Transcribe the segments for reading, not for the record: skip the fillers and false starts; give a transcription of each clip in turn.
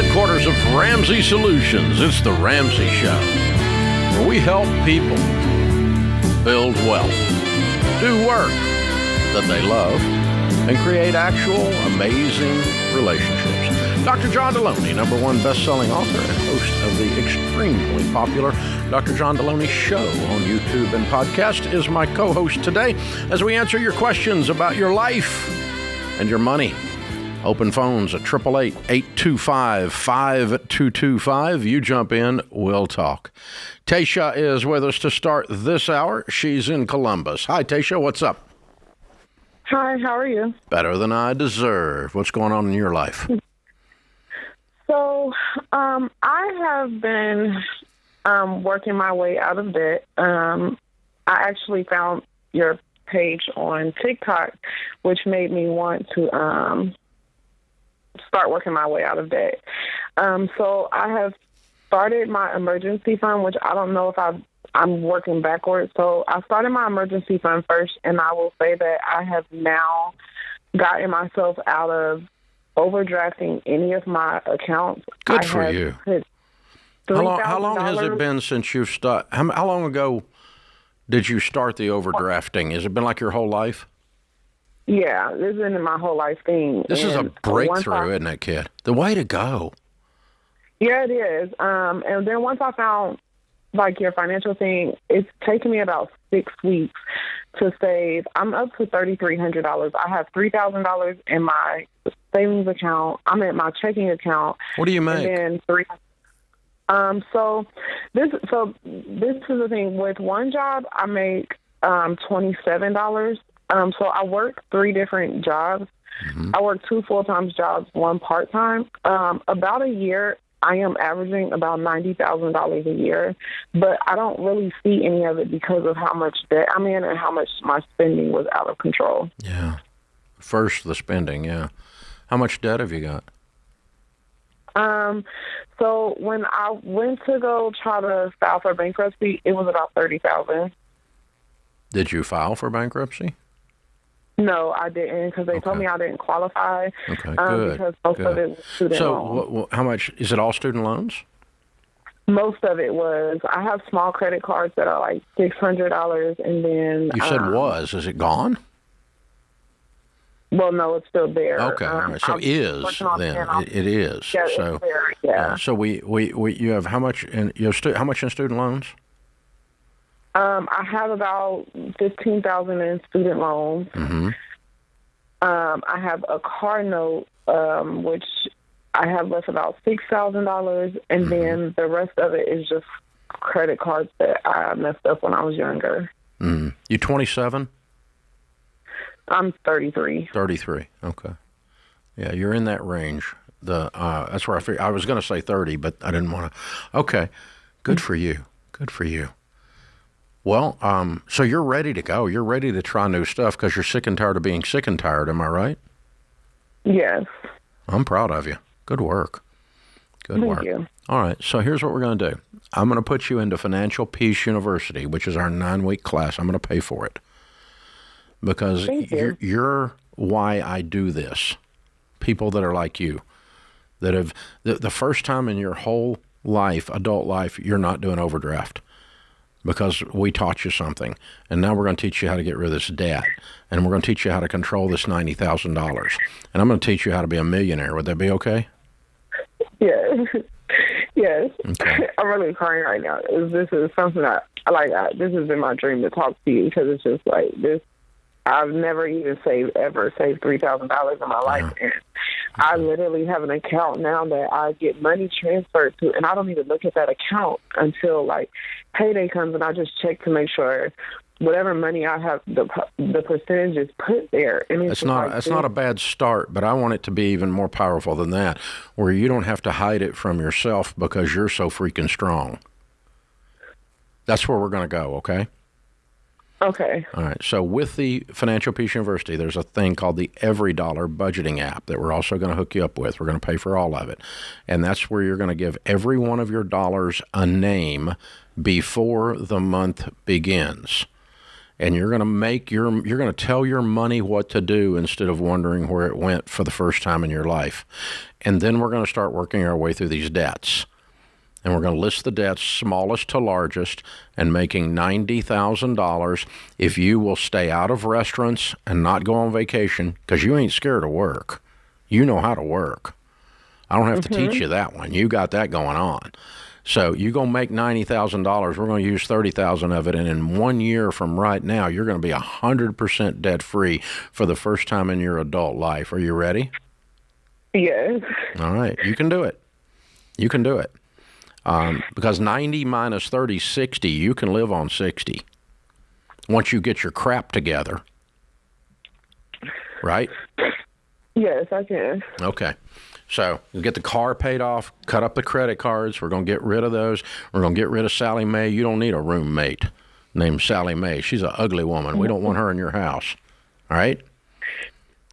headquarters of Ramsey Solutions. It's the Ramsey Show, where we help people build wealth, do work that they love, and create actual amazing relationships. Dr. John Delony, #1 best-selling author and host of the extremely popular Dr. John Delony Show on YouTube and podcast, is my co-host today as we answer your questions about your life and your money. Open phones at 888-825-5225. You jump in, we'll talk. Tasia is with us to start this hour. She's in Columbus. Hi, Tasia. What's up? Hi, how are you? Better than I deserve. What's going on in your life? So, I have been working my way out of debt. I actually found your page on TikTok, which made me want to start working my way out of debt. So I have started my emergency fund, which I don't know if I'm working backwards. So I started my emergency fund first, and I will say that I have now gotten myself out of overdrafting any of my accounts. Good for you. How long has it been since you've started? How long ago did you start the overdrafting? Has it been like your whole life? Yeah, this has been my whole life thing. This is a breakthrough, isn't it, kid? The way to go. Yeah, it is. And then once I found, like, your financial thing, it's taken me about 6 weeks to save. I'm up to $3,300. I have $3,000 in my savings account. I'm at my checking account. What do you make? And then So this is the thing. With one job, I make $27. So I work 3 different jobs. Mm-hmm. I work 2 full-time jobs, 1 part-time. About a year, I am averaging about $90,000 a year, but I don't really see any of it because of how much debt I'm in and how much my spending was out of control. Yeah. First, the spending, yeah. How much debt have you got? So when I went to go try to file for bankruptcy, it was about $30,000. Did you file for bankruptcy? No, I didn't, because they told me I didn't qualify. Okay, good. Because most of it was student loans. So how much, is it all student loans? Most of it was. I have small credit cards that are like $600, and then... You said was. Is it gone? Well, no, it's still there. Okay, all right. So is then. It is. Yeah, so, it's there, yeah. So you have how much in how much in student loans? I have about $15,000 in student loans. Mm-hmm. I have a car note, which I have left about $6,000, and then the rest of it is just credit cards that I messed up when I was younger. Mm. You 27? I'm 33. 33. Okay. Yeah, you're in that range. That's where I figured. I was going to say 30, but I didn't want to. Okay. Good for you. Good for you. Well, so you're ready to go. You're ready to try new stuff because you're sick and tired of being sick and tired. Am I right? Yes. I'm proud of you. Good work. Good work. Thank you. All right. So here's what we're going to do. I'm going to put you into Financial Peace University, which is our 9-week class. I'm going to pay for it because you're why I do this. People that are like you, that have the first time in your whole life, adult life, you're not doing overdraft. Because we taught you something, and now we're going to teach you how to get rid of this debt, and we're going to teach you how to control this $90,000, and I'm going to teach you how to be a millionaire. Would that be okay? Yes. Yes. Okay. I'm really crying right now. This is something that this has been my dream to talk to you, because it's just like this. I've never even saved $3,000 in my life, and I literally have an account now that I get money transferred to, and I don't even look at that account until like payday comes, and I just check to make sure whatever money I have, the percentage is put there. And it's not a bad start, but I want it to be even more powerful than that, where you don't have to hide it from yourself because you're so freaking strong. That's where we're going to go. Okay. Okay. All right. So with the Financial Peace University, there's a thing called the Every Dollar budgeting app that we're also going to hook you up with. We're going to pay for all of it. And that's where you're going to give every one of your dollars a name before the month begins. and you're going to tell your money what to do instead of wondering where it went for the first time in your life. And then we're going to start working our way through these debts. And we're going to list the debts smallest to largest and making $90,000 if you will stay out of restaurants and not go on vacation because you ain't scared of work. You know how to work. I don't have to teach you that one. You got that going on. So you're going to make $90,000. We're going to use $30,000 of it. And in 1 year from right now, you're going to be 100% debt free for the first time in your adult life. Are you ready? Yes. All right. You can do it. You can do it. Because 90 minus 30 is 60. You can live on 60 once you get your crap together. Right? Yes, I can. Okay. So you get the car paid off, cut up the credit cards. We're going to get rid of those. We're going to get rid of Sally Mae. You don't need a roommate named Sally Mae. She's an ugly woman. We don't want her in your house. All right?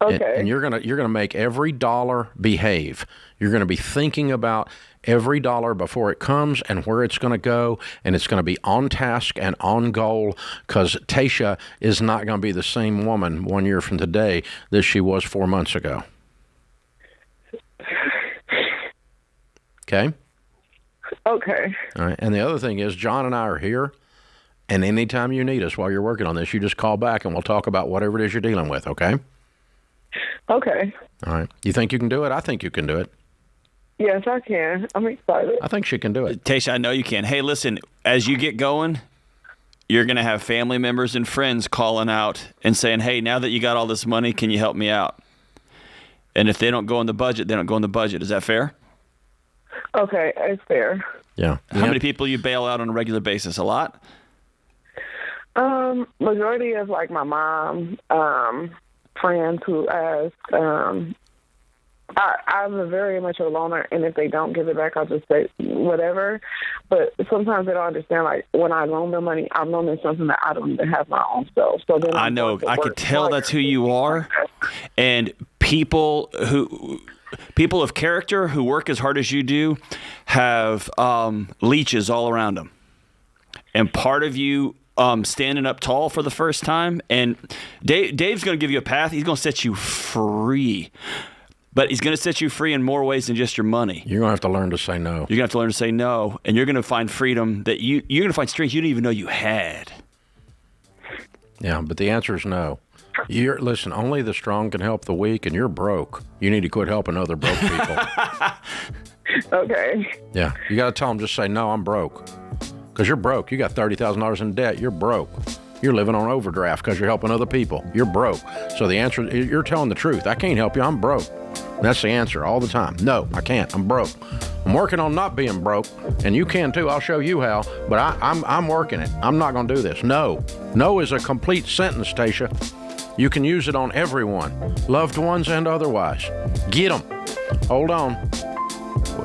Okay. And you're gonna make every dollar behave. You're going to be thinking about every dollar before it comes and where it's going to go, and it's going to be on task and on goal because Tasia is not going to be the same woman 1 year from today that she was 4 months ago. Okay? Okay. All right. And the other thing is, John and I are here, and anytime you need us while you're working on this, you just call back and we'll talk about whatever it is you're dealing with, okay? Okay. All right. You think you can do it? I think you can do it. Yes, I can. I'm excited. I think she can do it. Tasia, I know you can. Hey, listen, as you get going, you're going to have family members and friends calling out and saying, hey, now that you got all this money, can you help me out? And if they don't go in the budget, they don't go in the budget. Is that fair? Okay, it's fair. Yeah. How many people you bail out on a regular basis? A lot? Majority of like my mom, friends who ask. I'm very much a loaner, and if they don't give it back, I'll just say whatever. But sometimes they don't understand. Like when I loan them money, I'm loaning something that I don't even have my own self. So then I know. I could tell that's who you are. And people of character who work as hard as you do have leeches all around them. And part of you standing up tall for the first time, and Dave's going to give you a path. He's going to set you free. But he's going to set you free in more ways than just your money. You're going to have to learn to say no. You're going to have to learn to say no, and you're going to find freedom that you're going to find strength you didn't even know you had. Yeah, but the answer is no. Listen, only the strong can help the weak, and you're broke. You need to quit helping other broke people. Okay. Yeah, you got to tell them, just say, no, I'm broke. Because you're broke. You got $30,000 in debt. You're broke. You're living on overdraft because you're helping other people. You're broke. So the answer, you're telling the truth. I can't help you. I'm broke. That's the answer all the time. No, I can't. I'm broke. I'm working on not being broke, and you can too. I'll show you how, but I'm working it. I'm not going to do this. No. No is a complete sentence, Tasia. You can use it on everyone, loved ones and otherwise. Get them. Hold on.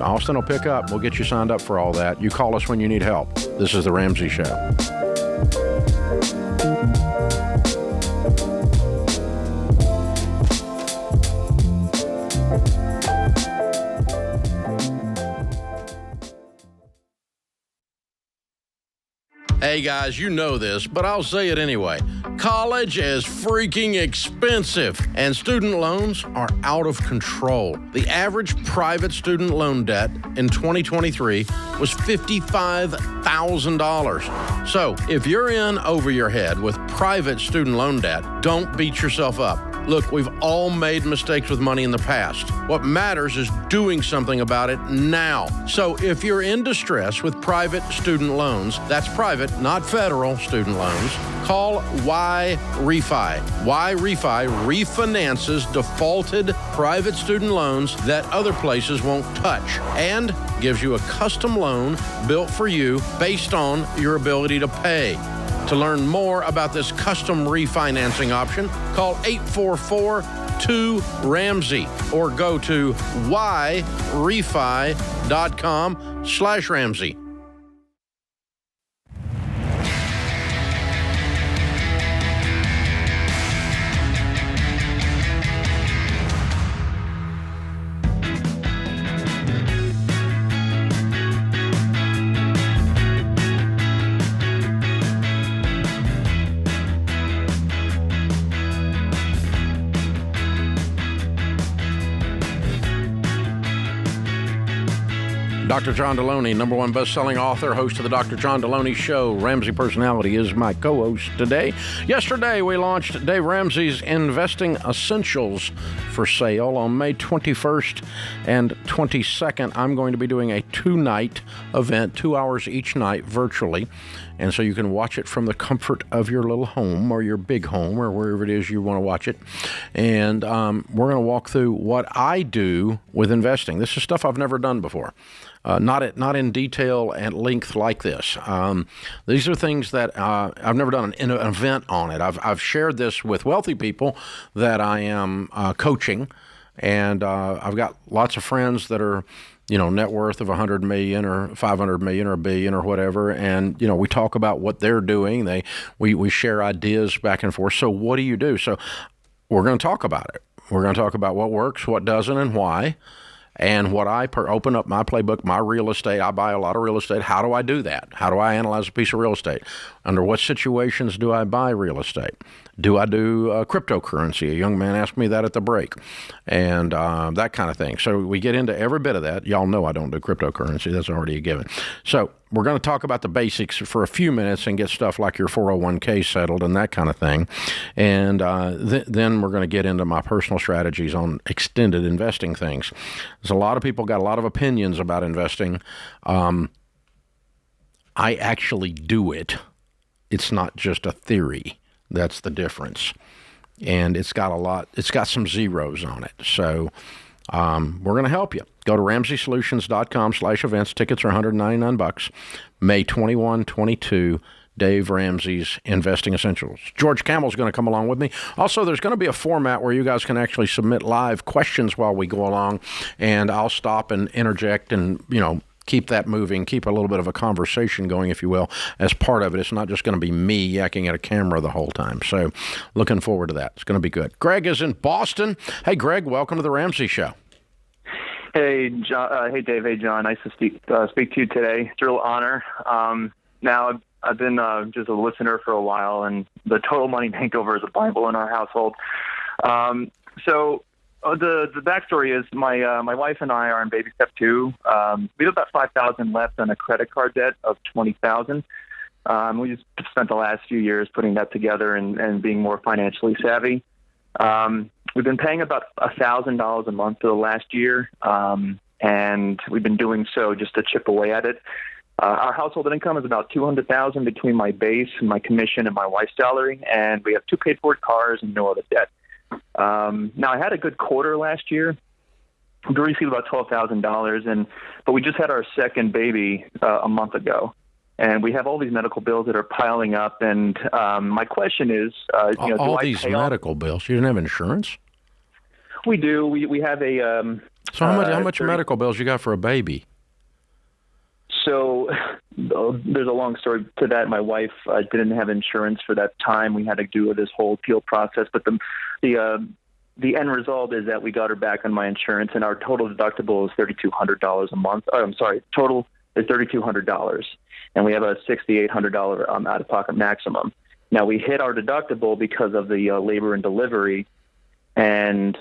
Austin will pick up. We'll get you signed up for all that. You call us when you need help. This is The Ramsey Show. Hey guys, you know this, but I'll say it anyway. College is freaking expensive, and student loans are out of control. The average private student loan debt in 2023 was $55,000. So if you're in over your head with private student loan debt, don't beat yourself up. Look, we've all made mistakes with money in the past. What matters is doing something about it now. So if you're in distress with private student loans, that's private, not federal student loans, call Y-Refi. Y-Refi refinances defaulted private student loans that other places won't touch and gives you a custom loan built for you based on your ability to pay. To learn more about this custom refinancing option, call 844-2-RAMSEY or go to yrefi.com/Ramsey. Dr. John Delony, number one best-selling author, host of the Dr. John Delony Show. Ramsey Personality is my co-host today. Yesterday, we launched Dave Ramsey's Investing Essentials for sale on May 21st and 22nd. I'm going to be doing a two-night event, 2 hours each night, virtually. And so you can watch it from the comfort of your little home or your big home or wherever it is you want to watch it. And we're going to walk through what I do with investing. This is stuff I've never done before. Not in detail and length like this. These are things that I've never done an event on it. I've shared this with wealthy people that I am coaching, and I've got lots of friends that are, net worth of 100 million or 500 million or $1 billion or whatever, and we talk about what they're doing. We share ideas back and forth. So what do you do? So we're going to talk about it. We're going to talk about what works, what doesn't, and why. And what I open up my playbook, my real estate. I buy a lot of real estate. How do I do that? How do I analyze a piece of real estate? Under what situations do I buy real estate? Do I do cryptocurrency? A young man asked me that at the break, and that kind of thing. So we get into every bit of that. Y'all know I don't do cryptocurrency. That's already a given. So we're going to talk about the basics for a few minutes and get stuff like your 401k settled and that kind of thing. And then we're going to get into my personal strategies on extended investing things. There's a lot of people got a lot of opinions about investing. I actually do it. It's not just a theory. That's the difference. And it's got some zeros on it. So we're going to help you. Go to RamseySolutions.com/events. Tickets are $199. May 21, 22, Dave Ramsey's Investing Essentials. George Campbell's going to come along with me. Also, there's going to be a format where you guys can actually submit live questions while we go along, and I'll stop and interject and, keep that moving, keep a little bit of a conversation going, if you will, as part of it. It's not just going to be me yakking at a camera the whole time. So looking forward to that. It's going to be good. Greg is in Boston. Hey, Greg, welcome to the Ramsey Show. Hey, John. Hey, Dave. Hey, John. Nice to speak to you today. It's a real honor. Now, I've been just a listener for a while, and the total money makeover is a Bible in our household. The backstory is my wife and I are in baby step 2. We have about $5,000 left on a credit card debt of $20,000. We just spent the last few years putting that together and being more financially savvy. We've been paying about $1,000 a month for the last year, and we've been doing so just to chip away at it. Our household income is about $200,000 between my base and my commission and my wife's salary, and we have 2 paid-for cars and no other debt. Now, I had a good quarter last year. We received about $12,000, but we just had our second baby a month ago, and we have all these medical bills that are piling up. And my question is, all these medical bills? You didn't have insurance? We do. We have a. So how much medical bills you got for a baby? So there's a long story to that. My wife didn't have insurance for that time. We had to do this whole appeal process. But the end result is that we got her back on my insurance, and our total deductible is $3,200 a month. Total is $3,200, and we have a $6,800 out-of-pocket maximum. Now, we hit our deductible because of the labor and delivery, and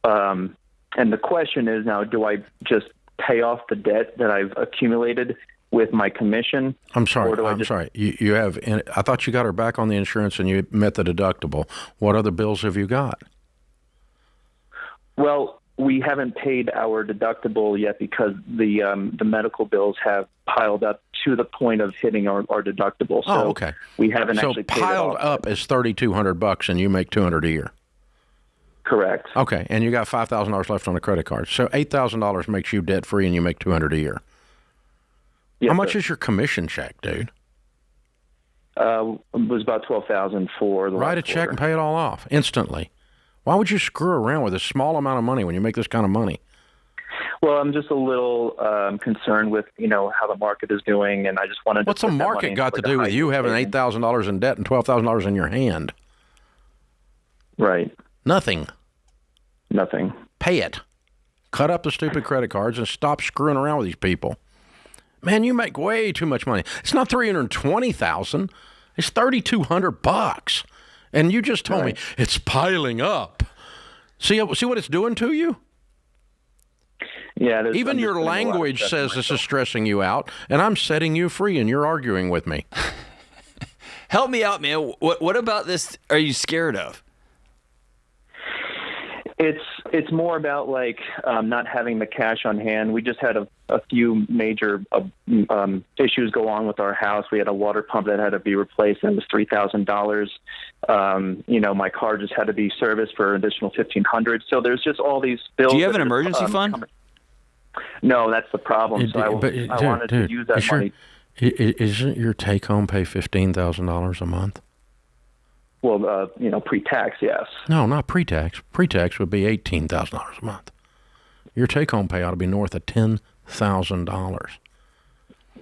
the question is now, do I just pay off the debt that I've accumulated with my commission? I'm sorry. You have. I thought you got her back on the insurance and you met the deductible. What other bills have you got? Well, we haven't paid our deductible yet because the medical bills have piled up to the point of hitting our deductible. So okay. We haven't actually paid piled it off. Up is $3,200 and you make $200 a year. Correct. Okay, and you got $5,000 left on a credit card. So $8,000 makes you debt-free and you make $200 a year. Yes, How much sir. is your commission check, dude? It was about $12,000 for the Write a last check quarter. and pay it all off instantly. Why would you screw around with a small amount of money when you make this kind of money? Well, I'm just a little concerned with, how the market is doing, and I just wanted to What's the put that money market into, got to like, a do with high you having savings. $8,000 in debt and $12,000 in your hand? Right. Nothing. Nothing. Pay it. Cut up the stupid credit cards and stop screwing around with these people. Man, you make way too much money. It's not $320,000. It's $3,200. And you just told me it's piling up. See what it's doing to you? Yeah. Even I'm just your putting a lot of language stress says on this is myself. stressing you out, and I'm setting you free, and you're arguing with me. Help me out, man. What about this are you scared of? It's more about like not having the cash on hand. We just had a few major issues go on with our house. We had a water pump that had to be replaced, and it was $3,000. My car just had to be serviced for an additional $1,500. So there's just all these bills. Do you have an that emergency fund? No, that's the problem. So I wanted to use that money. Isn't your take-home pay $15,000 a month? Well, pre-tax, yes. No, not pre-tax. Pre-tax would be $18,000 a month. Your take-home pay ought to be north of $10,000.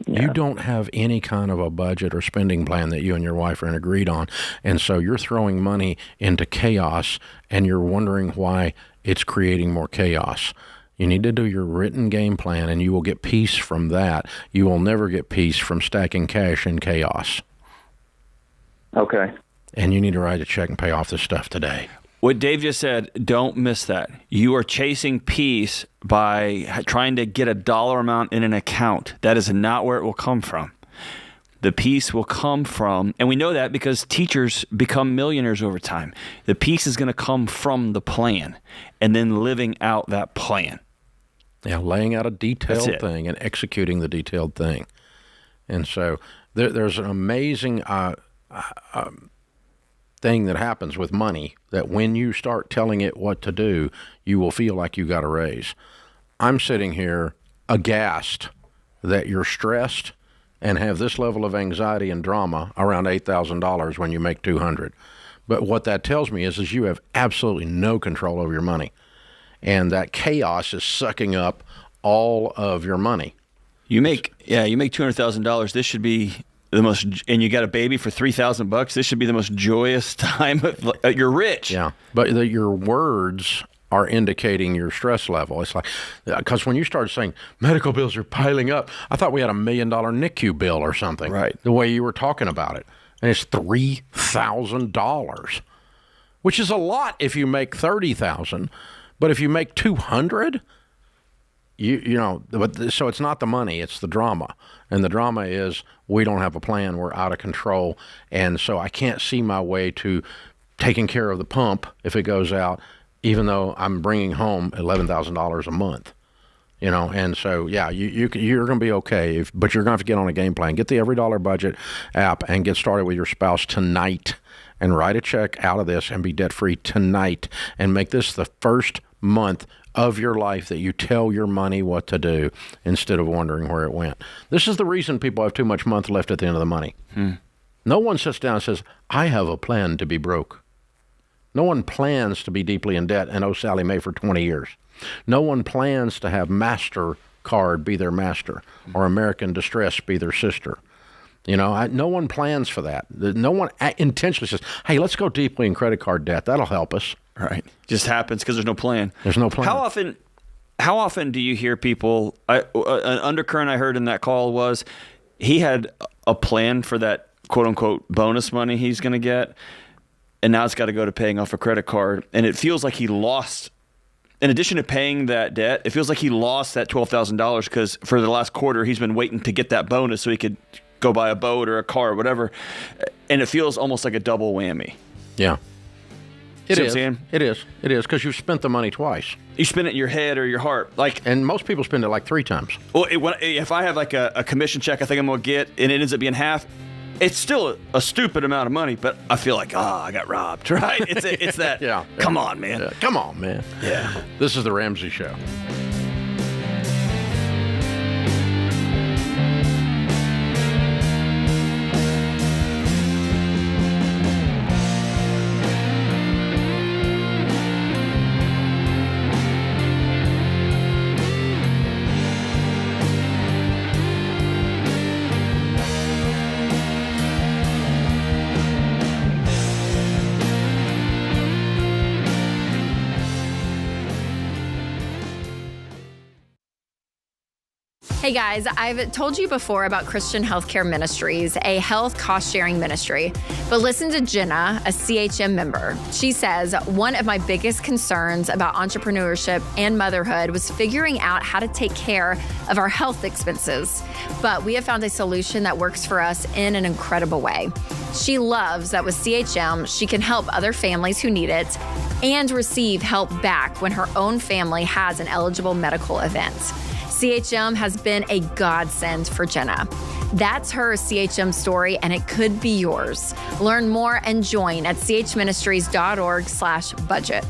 Yeah. You don't have any kind of a budget or spending plan that you and your wife are agreed on, and so you're throwing money into chaos, and you're wondering why it's creating more chaos. You need to do your written game plan, and you will get peace from that. You will never get peace from stacking cash in chaos. Okay. And you need to write a check and pay off this stuff today. What Dave just said, don't miss that. You are chasing peace by trying to get a dollar amount in an account. That is not where it will come from. The peace will come from, and we know that because teachers become millionaires over time. The peace is going to come from the plan and then living out that plan. Yeah, laying out a detailed thing and executing the detailed thing. And so there's an amazing thing that happens with money, that when you start telling it what to do, you will feel like you got a raise. I'm sitting here aghast that you're stressed and have this level of anxiety and drama around $8,000 when you make $200. But what that tells me is you have absolutely no control over your money, and that chaos is sucking up all of your money. You make $200,000. This should be the most, and you got a baby for $3,000. This should be the most joyous time. You're rich. Yeah, but your words are indicating your stress level. It's like, because when you started saying medical bills are piling up, I thought we had $1 million NICU bill or something. Right. The way you were talking about it, and it's $3,000, which is a lot if you make $30,000, but if you make $200. So it's not the money, it's the drama. And the drama is we don't have a plan, we're out of control. And so I can't see my way to taking care of the pump if it goes out, even though I'm bringing home $11,000 a month. And so, yeah, you're going to be okay, but you're going to have to get on a game plan. Get the Every Dollar Budget app and get started with your spouse tonight and write a check out of this and be debt-free tonight and make this the first month of your life that you tell your money what to do instead of wondering where it went. This is the reason people have too much month left at the end of the money. No one sits down and says, I have a plan to be broke. No one plans to be deeply in debt and owe Sally Mae for 20 years. No one plans to have MasterCard be their master or American Distress be their sister. No one plans for that. No one intentionally says, hey, let's go deeply in credit card debt. That'll help us. Right. Just happens because there's no plan. There's no plan. How often do you hear people, an undercurrent I heard in that call was he had a plan for that quote unquote bonus money he's going to get, and now it's got to go to paying off a credit card. And it feels like he lost, in addition to paying that debt, it feels like he lost that $12,000 because for the last quarter he's been waiting to get that bonus so he could go buy a boat or a car or whatever. And it feels almost like a double whammy. Yeah. It is. It is because you've spent the money twice. You spend it in your head or your heart, and most people spend it like 3 times. Well, if I have like a commission check, I think I'm gonna get, and it ends up being half. It's still a stupid amount of money, but I feel like I got robbed. Right? It's that. Yeah. Come on, man. Yeah. Come on, man. Yeah. This is the Ramsey Show. Hey guys, I've told you before about Christian Healthcare Ministries, a health cost-sharing ministry. But listen to Jenna, a CHM member. She says, one of my biggest concerns about entrepreneurship and motherhood was figuring out how to take care of our health expenses. But we have found a solution that works for us in an incredible way. She loves that with CHM, she can help other families who need it and receive help back when her own family has an eligible medical event. CHM has been a godsend for Jenna. That's her CHM story, and it could be yours. Learn more and join at chministries.org/budget.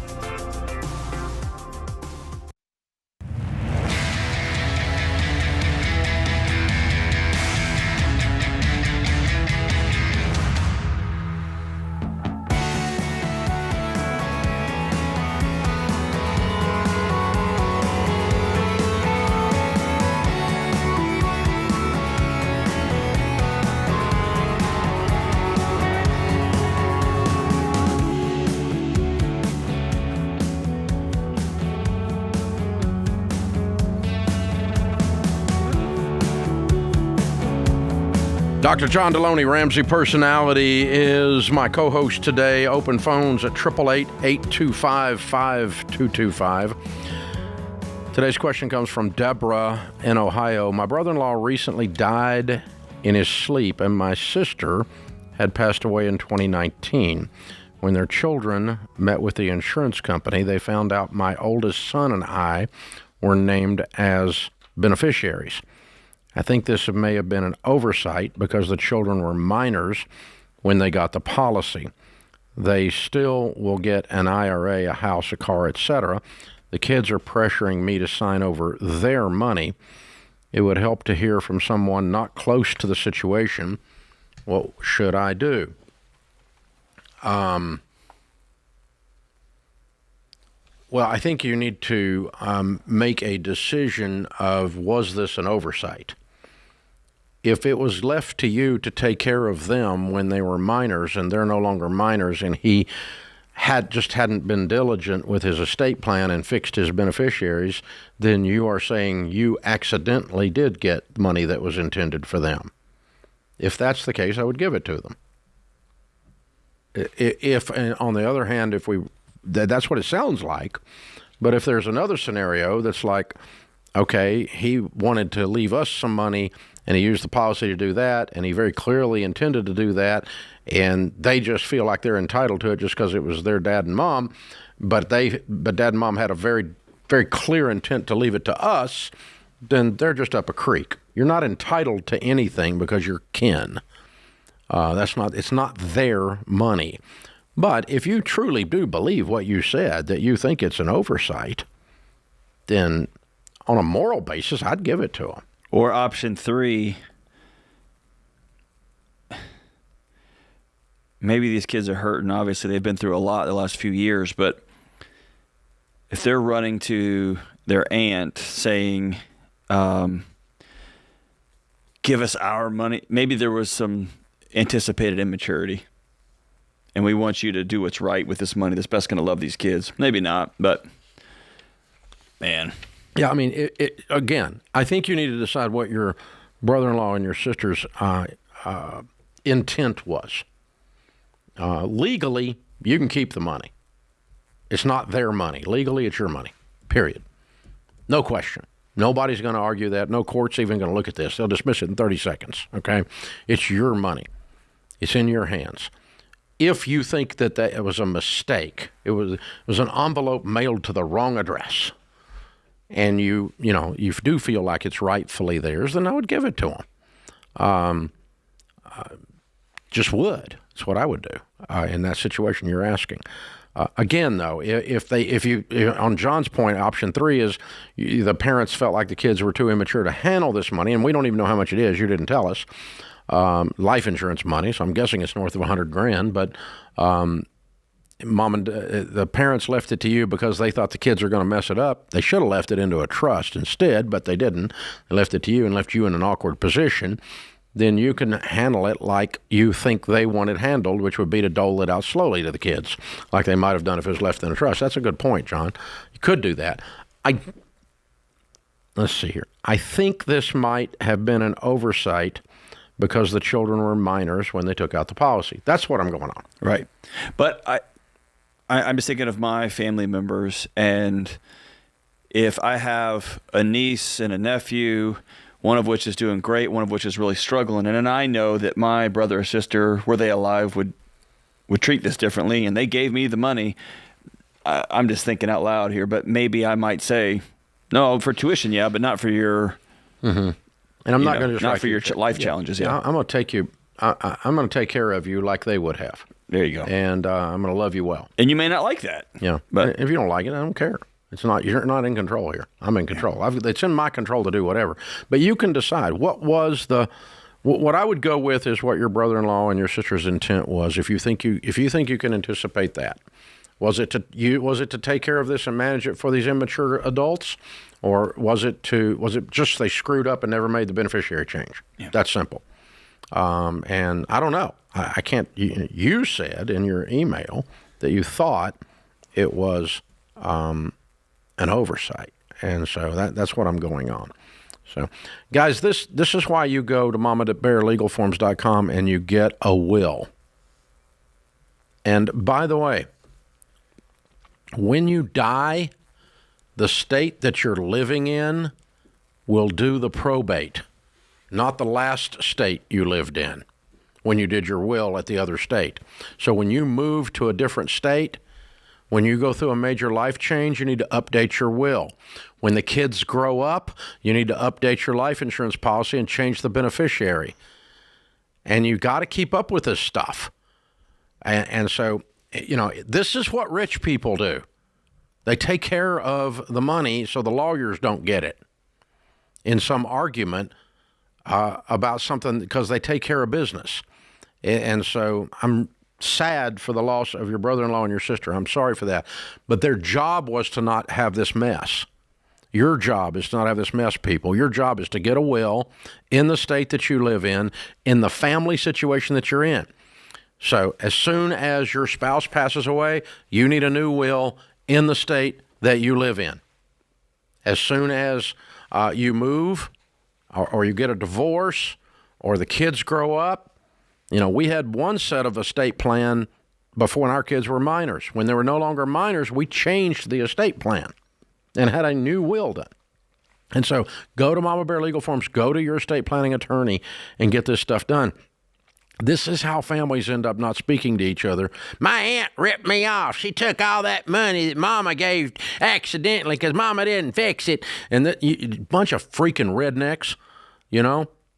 Dr. John Delony, Ramsey Personality, is my co-host today. Open phones at 888-825-5225. Today's question comes from Deborah in Ohio. My brother-in-law recently died in his sleep, and my sister had passed away in 2019. When their children met with the insurance company, they found out my oldest son and I were named as beneficiaries. I think this may have been an oversight because the children were minors when they got the policy. They still will get an IRA, a house, a car, etc. The kids are pressuring me to sign over their money. It would help to hear from someone not close to the situation. What should I do? Well, I think you need to make a decision of, was this an oversight? If it was left to you to take care of them when they were minors and they're no longer minors, and he hadn't been diligent with his estate plan and fixed his beneficiaries, then you are saying you accidentally did get money that was intended for them. If that's the case, I would give it to them. If, on the other hand, that's what it sounds like. But if there's another scenario that's like, okay, he wanted to leave us some money and he used the policy to do that, and he very clearly intended to do that, and they just feel like they're entitled to it just because it was their dad and mom, but dad and mom had a very, very clear intent to leave it to us, then they're just up a creek. You're not entitled to anything because you're kin. It's not their money. But if you truly do believe what you said, that you think it's an oversight, then on a moral basis, I'd give it to them. Or option 3, maybe these kids are hurting. Obviously, they've been through a lot the last few years, but if they're running to their aunt saying, give us our money, maybe there was some anticipated immaturity, and we want you to do what's right with this money that's best going to love these kids. Maybe not, but man. Yeah, I mean, again, I think you need to decide what your brother-in-law and your sister's intent was. Legally, you can keep the money. It's not their money. Legally, it's your money, period. No question. Nobody's going to argue that. No court's even going to look at this. They'll dismiss it in 30 seconds, okay? It's your money. It's in your hands. If you think that it was a mistake, it was an envelope mailed to the wrong address, and you do feel like it's rightfully theirs, then I would give it to them. Just would. That's what I would do in that situation you're asking. Again, though, if you on John's point, option 3 is the parents felt like the kids were too immature to handle this money, and we don't even know how much it is. You didn't tell us. Life insurance money, so I'm guessing it's north of $100,000. But the parents left it to you because they thought the kids were going to mess it up. They should have left it into a trust instead, but they didn't. They left it to you and left you in an awkward position. Then you can handle it like you think they want it handled, which would be to dole it out slowly to the kids, like they might have done if it was left in a trust. That's a good point, John. You could do that. Let's see here. I think this might have been an oversight because the children were minors when they took out the policy. That's what I'm going on. Right. But I'm just thinking of my family members, and if I have a niece and a nephew, one of which is doing great, one of which is really struggling, and then I know that my brother or sister, were they alive, would treat this differently, and they gave me the money, I'm just thinking out loud here, but maybe I might say, no, for tuition, yeah, but not for your... Mm-hmm. And I'm not going to just not for your life challenges. Yeah, I'm going to take you. I'm going to take care of you like they would have. There you go. And I'm going to love you well. And you may not like that. Yeah, but if you don't like it, I don't care. It's not. You're not in control here. I'm in control. It's in my control to do whatever. But you can decide. What I would go with is what your brother-in-law and your sister's intent was. If you think you can anticipate that, was it to take care of this and manage it for these immature adults? Or was it just they screwed up and never made the beneficiary change? Yeah. That's simple. And I don't know. I can't. You said in your email that you thought it was an oversight, and so that's what I'm going on. So, guys, this is why you go to mama@bearlegalforms.com and you get a will. And by the way, when you die, the state that you're living in will do the probate, not the last state you lived in when you did your will at the other state. So when you move to a different state, when you go through a major life change, you need to update your will. When the kids grow up, you need to update your life insurance policy and change the beneficiary. And you got to keep up with this stuff. And so, this is what rich people do. They take care of the money so the lawyers don't get it in some argument about something because they take care of business. And so I'm sad for the loss of your brother-in-law and your sister. I'm sorry for that. But their job was to not have this mess. Your job is to not have this mess, people. Your job is to get a will in the state that you live in the family situation that you're in. So as soon as your spouse passes away, you need a new will in the state that you live in. As soon as you move or you get a divorce or the kids grow up, we had one set of estate plan before when our kids were minors. When they were no longer minors, we changed the estate plan and had a new will done. And so go to Mama Bear Legal Forms, go to your estate planning attorney and get this stuff done. This is how families end up not speaking to each other. My aunt ripped me off. She took all that money that Mama gave accidentally because Mama didn't fix it. And a bunch of freaking rednecks,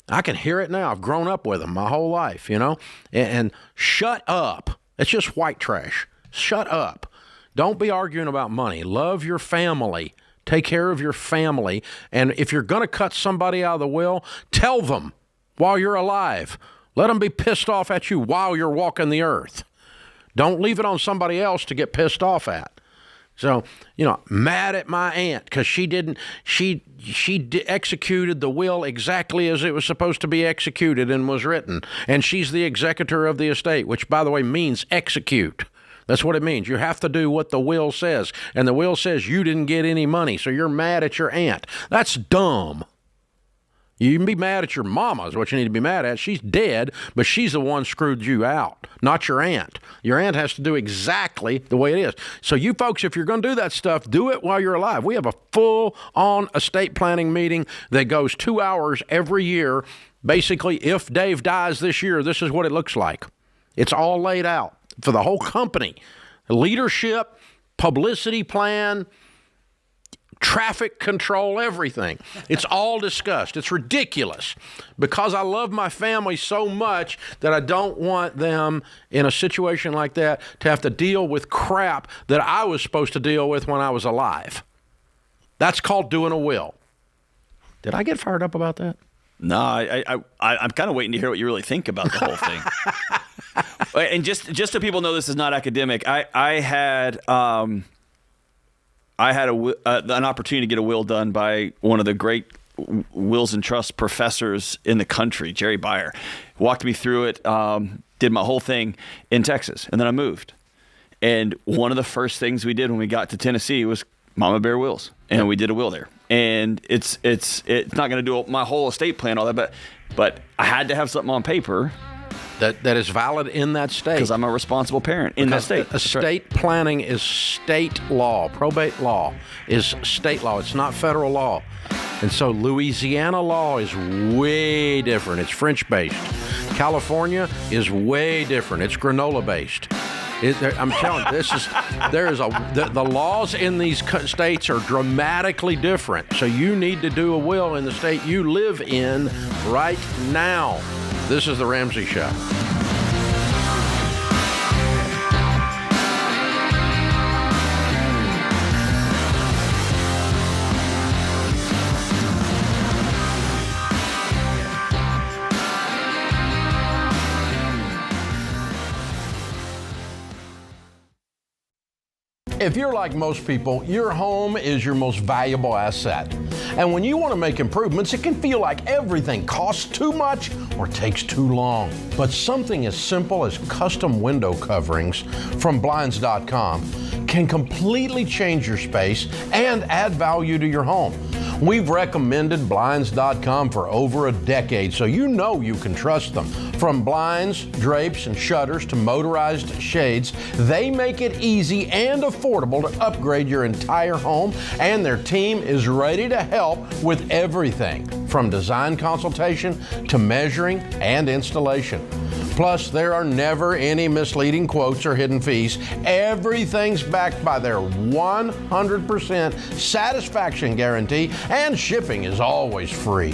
I can hear it now. I've grown up with them my whole life, And shut up. It's just white trash. Shut up. Don't be arguing about money. Love your family. Take care of your family. And if you're going to cut somebody out of the will, tell them while you're alive. Let them be pissed off at you while you're walking the earth. Don't leave it on somebody else to get pissed off at. So, mad at my aunt because she executed the will exactly as it was supposed to be executed and was written. And she's the executor of the estate, which, by the way, means execute. That's what it means. You have to do what the will says. And the will says you didn't get any money, so you're mad at your aunt. That's dumb. You can be mad at your mama is what you need to be mad at. She's dead, but she's the one screwed you out, not your aunt. Your aunt has to do exactly the way it is. So you folks, if you're going to do that stuff, do it while you're alive. We have a full-on estate planning meeting that goes 2 hours every year. Basically, if Dave dies this year, this is what it looks like. It's all laid out for the whole company. Leadership, publicity plan, traffic control, everything. It's all discussed. It's ridiculous because I love my family so much that I don't want them in a situation like that to have to deal with crap that I was supposed to deal with when I was alive. That's called doing a will. Did I get fired up about that? No, I'm kind of waiting to hear what you really think about the whole thing. And just so people know this is not academic, I had an opportunity to get a will done by one of the great wills and trust professors in the country, Jerry Beyer. Walked me through it, did my whole thing in Texas, and then I moved. And one of the first things we did when we got to Tennessee was Mama Bear Wills, and we did a will there. And it's not going to do my whole estate plan, all that, but I had to have something on paper that is valid in that state. Because I'm a responsible parent in that state. Estate planning is state law. Probate law is state law. It's not federal law. And so Louisiana law is way different. It's French-based. California is way different. It's granola-based. I'm telling you, the laws in these states are dramatically different. So you need to do a will in the state you live in right now. This is The Ramsey Show. If you're like most people, your home is your most valuable asset. And when you want to make improvements, it can feel like everything costs too much or takes too long. But something as simple as custom window coverings from Blinds.com can completely change your space and add value to your home. We've recommended Blinds.com for over a decade, so you know you can trust them. From blinds, drapes, and shutters to motorized shades, they make it easy and affordable to upgrade your entire home, and their team is ready to help with everything from design consultation to measuring and installation. Plus, there are never any misleading quotes or hidden fees. Everything's backed by their 100% satisfaction guarantee, and shipping is always free.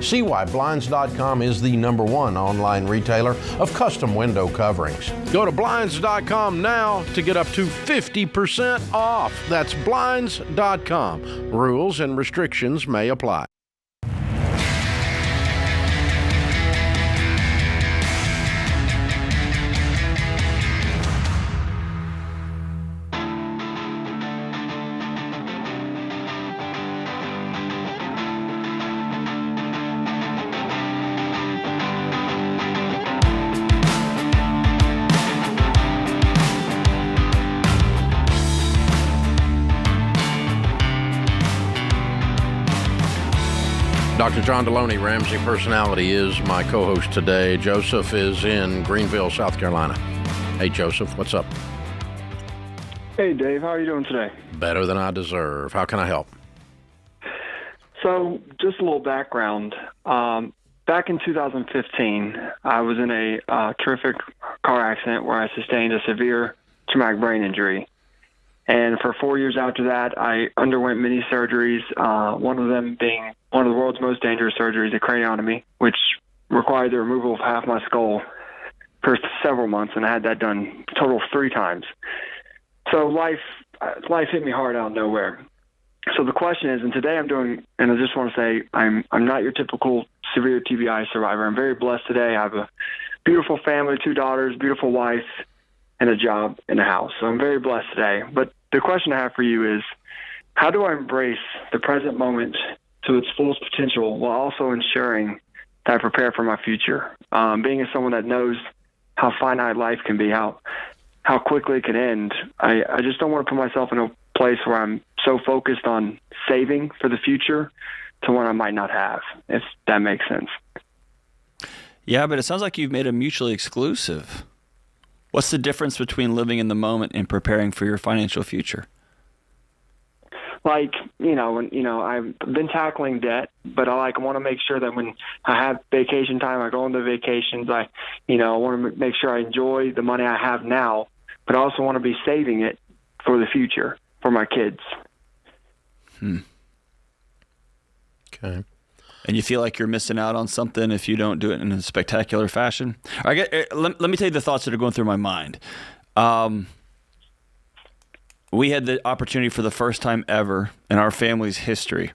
See why Blinds.com is the #1 online retailer of custom window coverings. Go to Blinds.com now to get up to 50% off. That's Blinds.com. Rules and restrictions may apply. Dr. John Delony, Ramsey Personality, is my co-host today. Joseph is in Greenville, South Carolina. Hey, Joseph, what's up? Hey, Dave. How are you doing today? Better than I deserve. How can I help? So, just a little background. Back in 2015, I was in a terrific car accident where I sustained a severe traumatic brain injury. And for 4 years after that, I underwent many surgeries, one of them being one of the world's most dangerous surgeries, a craniotomy, which required the removal of half my skull for several months, and I had that done a total of 3 times. So life hit me hard out of nowhere. So the question is, and today I'm doing, and I just want to say, I'm not your typical severe TBI survivor. I'm very blessed today. I have a beautiful family, 2 daughters, beautiful wife, and a job and a house. So I'm very blessed today. But the question I have for you is, how do I embrace the present moment to its fullest potential while also ensuring that I prepare for my future? Being as someone that knows how finite life can be, how quickly it can end, I just don't want to put myself in a place where I'm so focused on saving for the future to one I might not have, if that makes sense. Yeah, but it sounds like you've made them mutually exclusive. What's the difference between living in the moment and preparing for your financial future? I've been tackling debt, but I want to make sure that when I have vacation time, I go on the vacations. I want to make sure I enjoy the money I have now, but I also want to be saving it for the future, for my kids. Okay. And you feel like you're missing out on something if you don't do it in a spectacular fashion? Let me tell you the thoughts that are going through my mind. We had the opportunity for the first time ever in our family's history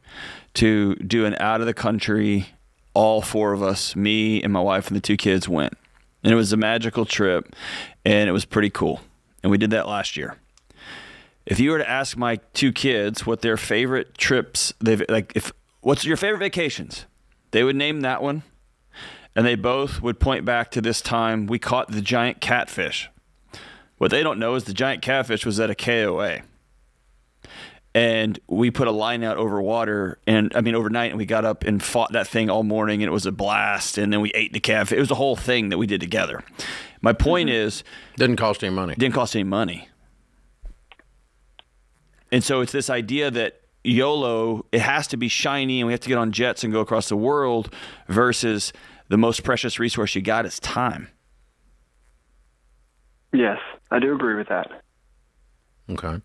to do an out-of-the-country, all 4 of us, me and my wife and the 2 kids went. And it was a magical trip, and it was pretty cool. And we did that last year. If you were to ask my 2 kids what their favorite trips, what's your favorite vacations? They would name that one, and they both would point back to this time we caught the giant catfish. What they don't know is the giant catfish was at a KOA. and we put a line out over water, and overnight, and we got up and fought that thing all morning, and it was a blast. And then we ate in the cafe. It was a whole thing that we did together. My point is, Didn't cost any money. Didn't cost any money. And so it's this idea that YOLO, it has to be shiny, and we have to get on jets and go across the world, versus the most precious resource you got is time. Yes, I do agree with that. Okay.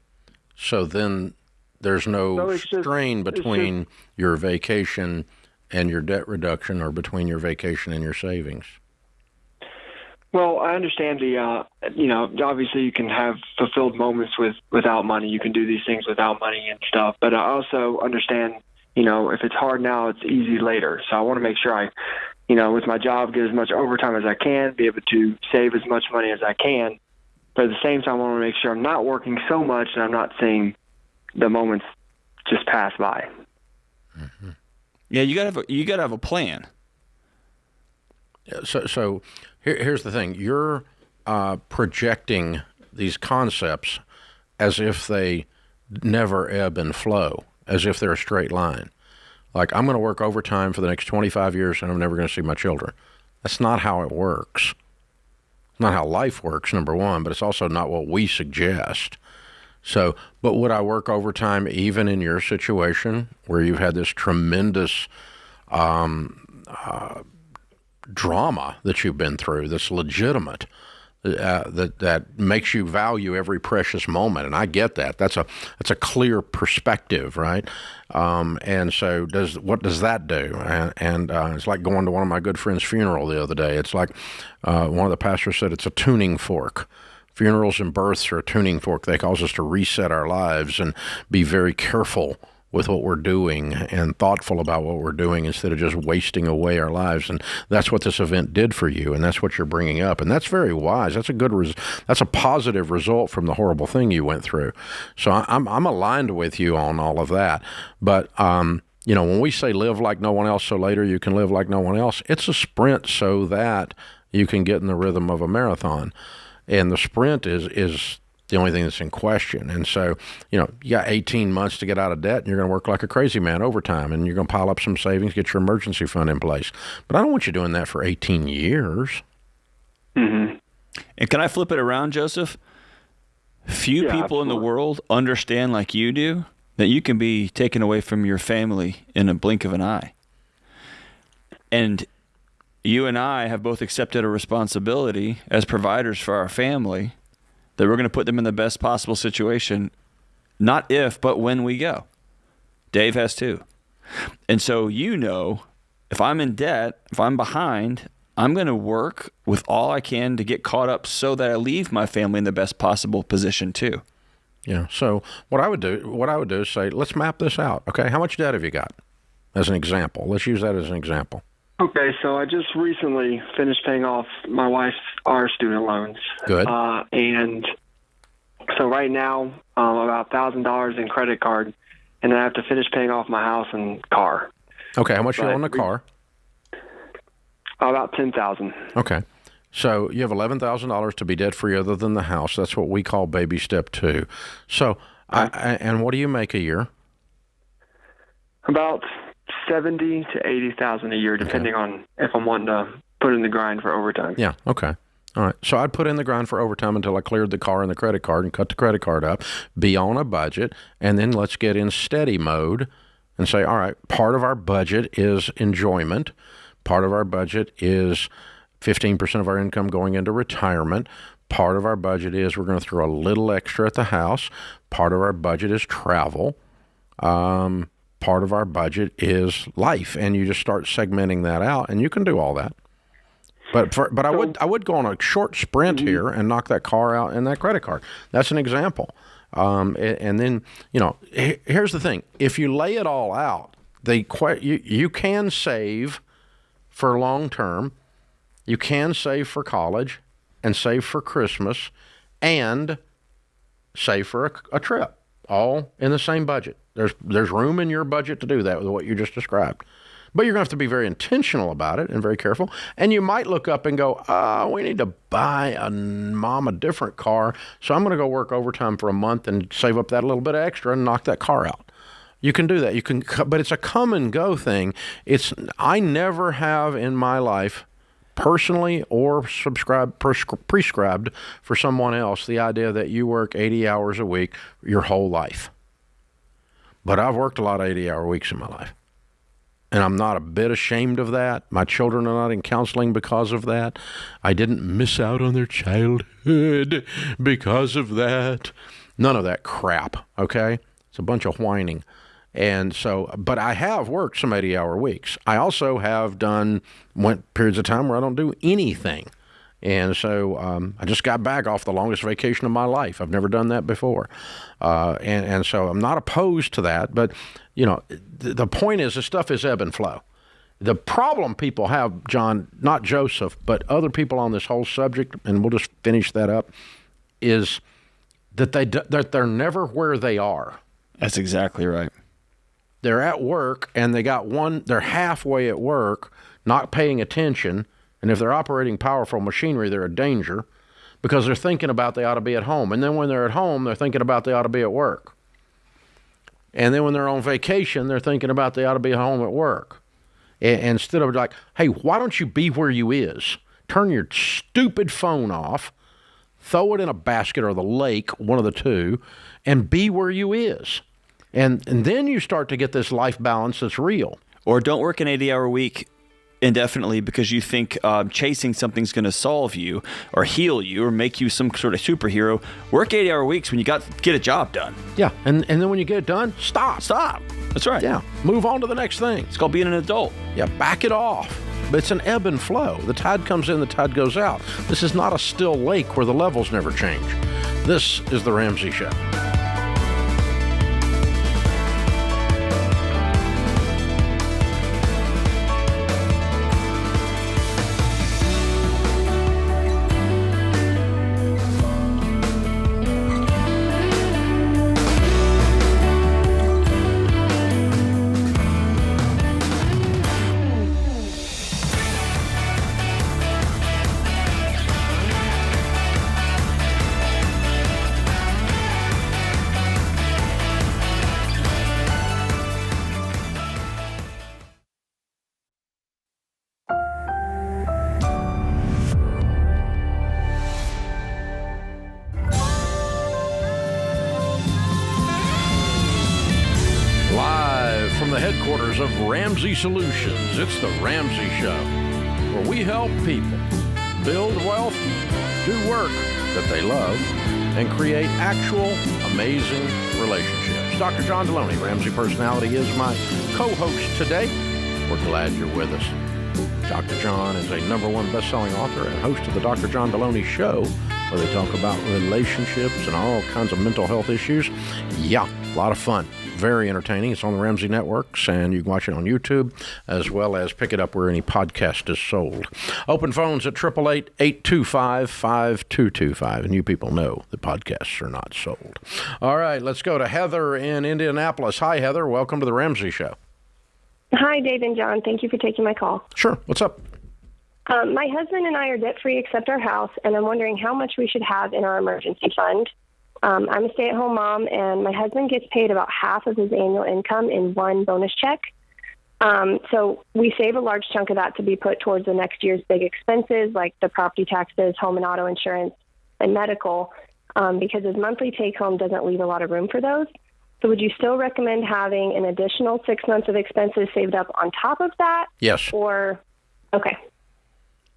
So then there's no strain between your vacation and your debt reduction, or between your vacation and your savings. Well, I understand obviously you can have fulfilled moments without money. You can do these things without money and stuff. But I also understand, if it's hard now, it's easy later. So I want to make sure I, with my job, get as much overtime as I can, be able to save as much money as I can. But at the same time, I want to make sure I'm not working so much and I'm not seeing the moments just pass by. Mm-hmm. Yeah, you gotta have a plan. So here's the thing. You're projecting these concepts as if they never ebb and flow, as if they're a straight line. Like, I'm going to work overtime for the next 25 years and I'm never going to see my children. That's not how it works. It's not how life works, number one, but it's also not what we suggest. So, but would I work overtime even in your situation where you've had this tremendous drama that you've been through that's legitimate, that makes you value every precious moment? And I get that. That's a clear perspective, right? And so what does that do? And it's like going to one of my good friends' funeral the other day. It's like one of the pastors said, it's a tuning fork. Funerals and births are a tuning fork. They cause us to reset our lives and be very careful with what we're doing and thoughtful about what we're doing instead of just wasting away our lives. And that's what this event did for you, and that's what you're bringing up. And that's very wise. That's that's a positive result from the horrible thing you went through. So I'm aligned with you on all of that. But when we say live like no one else so later you can live like no one else, it's a sprint so that you can get in the rhythm of a marathon. And the sprint is the only thing that's in question. And so, you got 18 months to get out of debt, and you're going to work like a crazy man overtime, and you're going to pile up some savings, get your emergency fund in place. But I don't want you doing that for 18 years. Mm-hmm. And can I flip it around, Joseph? Few people in the world understand like you do that you can be taken away from your family in a blink of an eye. And you and I have both accepted a responsibility as providers for our family that we're going to put them in the best possible situation, not if, but when we go. Dave has too. And so, if I'm in debt, if I'm behind, I'm going to work with all I can to get caught up so that I leave my family in the best possible position too. Yeah. So what I would do is say, let's map this out. Okay. How much debt have you got? As an example. Let's use that as an example. Okay, so I just recently finished paying off my wife's student loans. Good. And so right now, about $1,000 in credit card, and then I have to finish paying off my house and car. Okay, how much you owe on the car? About $10,000. Okay, so you have $11,000 to be debt-free other than the house. That's what we call baby step 2. So, and what do you make a year? About $70,000 to $80,000 a year, depending on if I'm wanting to put in the grind for overtime. Yeah. Okay. All right. So I'd put in the grind for overtime until I cleared the car and the credit card and cut the credit card up, be on a budget, and then let's get in steady mode and say, all right, part of our budget is enjoyment. Part of our budget is 15% of our income going into retirement. Part of our budget is we're going to throw a little extra at the house. Part of our budget is travel. Part of our budget is life, and you just start segmenting that out, and you can do all that. But I would go on a short sprint here and knock that car out and that credit card. That's an example. And then here's the thing: if you lay it all out, you can save for long term, you can save for college, and save for Christmas, and save for a trip, all in the same budget. There's room in your budget to do that with what you just described. But you're going to have to be very intentional about it and very careful. And you might look up and go, we need to buy Mom a different car, so I'm going to go work overtime for a month and save up that little bit extra and knock that car out. You can do that. You can, but it's a come and go thing. I never have in my life, personally or prescribed for someone else, the idea that you work 80 hours a week your whole life. But I've worked a lot of 80-hour weeks in my life. And I'm not a bit ashamed of that. My children are not in counseling because of that. I didn't miss out on their childhood because of that. None of that crap, okay? It's a bunch of whining. And so, but I have worked some 80-hour weeks. I also have went periods of time where I don't do anything. And so I just got back off the longest vacation of my life. I've never done that before. And so I'm not opposed to that. But, the point is, this stuff is ebb and flow. The problem people have, John, not Joseph, but other people on this whole subject, and we'll just finish that up, is that they're never where they are. That's exactly right. They're at work, and they're halfway at work, not paying attention. And if they're operating powerful machinery, they're a danger because they're thinking about they ought to be at home. And then when they're at home, they're thinking about they ought to be at work. And then when they're on vacation, they're thinking about they ought to be home at work. Instead of like, hey, why don't you be where you is? Turn your stupid phone off, throw it in a basket or the lake, one of the two, and be where you is. And then you start to get this life balance that's real. Or don't work an 80-hour week indefinitely because you think chasing something's going to solve you or heal you or make you some sort of superhero. Work 80-hour weeks when you get a job done. Yeah, and then when you get it done, stop. That's right. Yeah, move on to the next thing. It's called being an adult. Yeah, back it off. But it's an ebb and flow. The tide comes in, the tide goes out. This is not a still lake where the levels never change. This is The Ramsey Show. Headquarters of Ramsey Solutions, it's the Ramsey Show, where we help people build wealth, do work that they love, and create actual amazing relationships. Dr. John Delony, Ramsey Personality, is my co-host today. We're glad you're with us. Dr. John is a #1 best-selling author and host of the Dr. John Delony Show, where they talk about relationships and all kinds of mental health issues. Yeah, a lot of fun. Very entertaining. It's on the Ramsey Networks, and you can watch it on YouTube, as well as pick it up where any podcast is sold. Open phones at 888-825-5225, and you people know the podcasts are not sold. All right, let's go to Heather in Indianapolis. Hi, Heather. Welcome to the Ramsey Show. Hi, Dave and John. Thank you for taking my call. Sure. What's up? My husband and I are debt-free except our house, and I'm wondering how much we should have in our emergency fund. I'm a stay-at-home mom, and my husband gets paid about half of his annual income in one bonus check. So we save a large chunk of that to be put towards the next year's big expenses, like the property taxes, home and auto insurance, and medical, because his monthly take-home doesn't leave a lot of room for those. So would you still recommend having an additional 6 months of expenses saved up on top of that? Yes. Or, okay.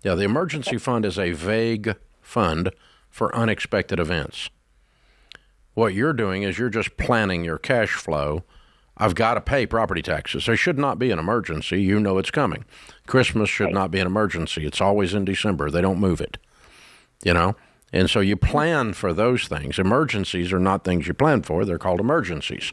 Yeah, the emergency fund is a vague fund for unexpected events. What you're doing is you're just planning your cash flow. I've got to pay property taxes. There should not be an emergency. You know it's coming. Christmas should not be an emergency. It's always in December. They don't move it, And so you plan for those things. Emergencies are not things you plan for. They're called emergencies,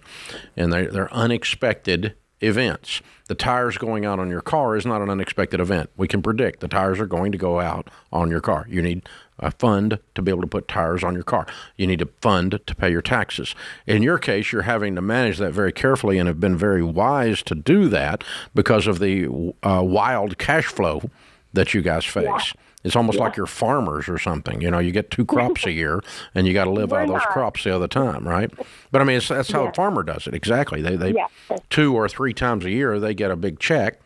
and they're unexpected events. The tires going out on your car is not an unexpected event. We can predict the tires are going to go out on your car. You need a fund to be able to put tires on your car. You need a fund to pay your taxes. In your case, you're having to manage that very carefully and have been very wise to do that because of the wild cash flow that you guys face. Yeah. It's almost like you're farmers or something. You know, you get 2 crops a year, and you got to live out those crops the other time, right? But I mean, that's how a farmer does it. Exactly. They 2 or 3 times a year they get a big check,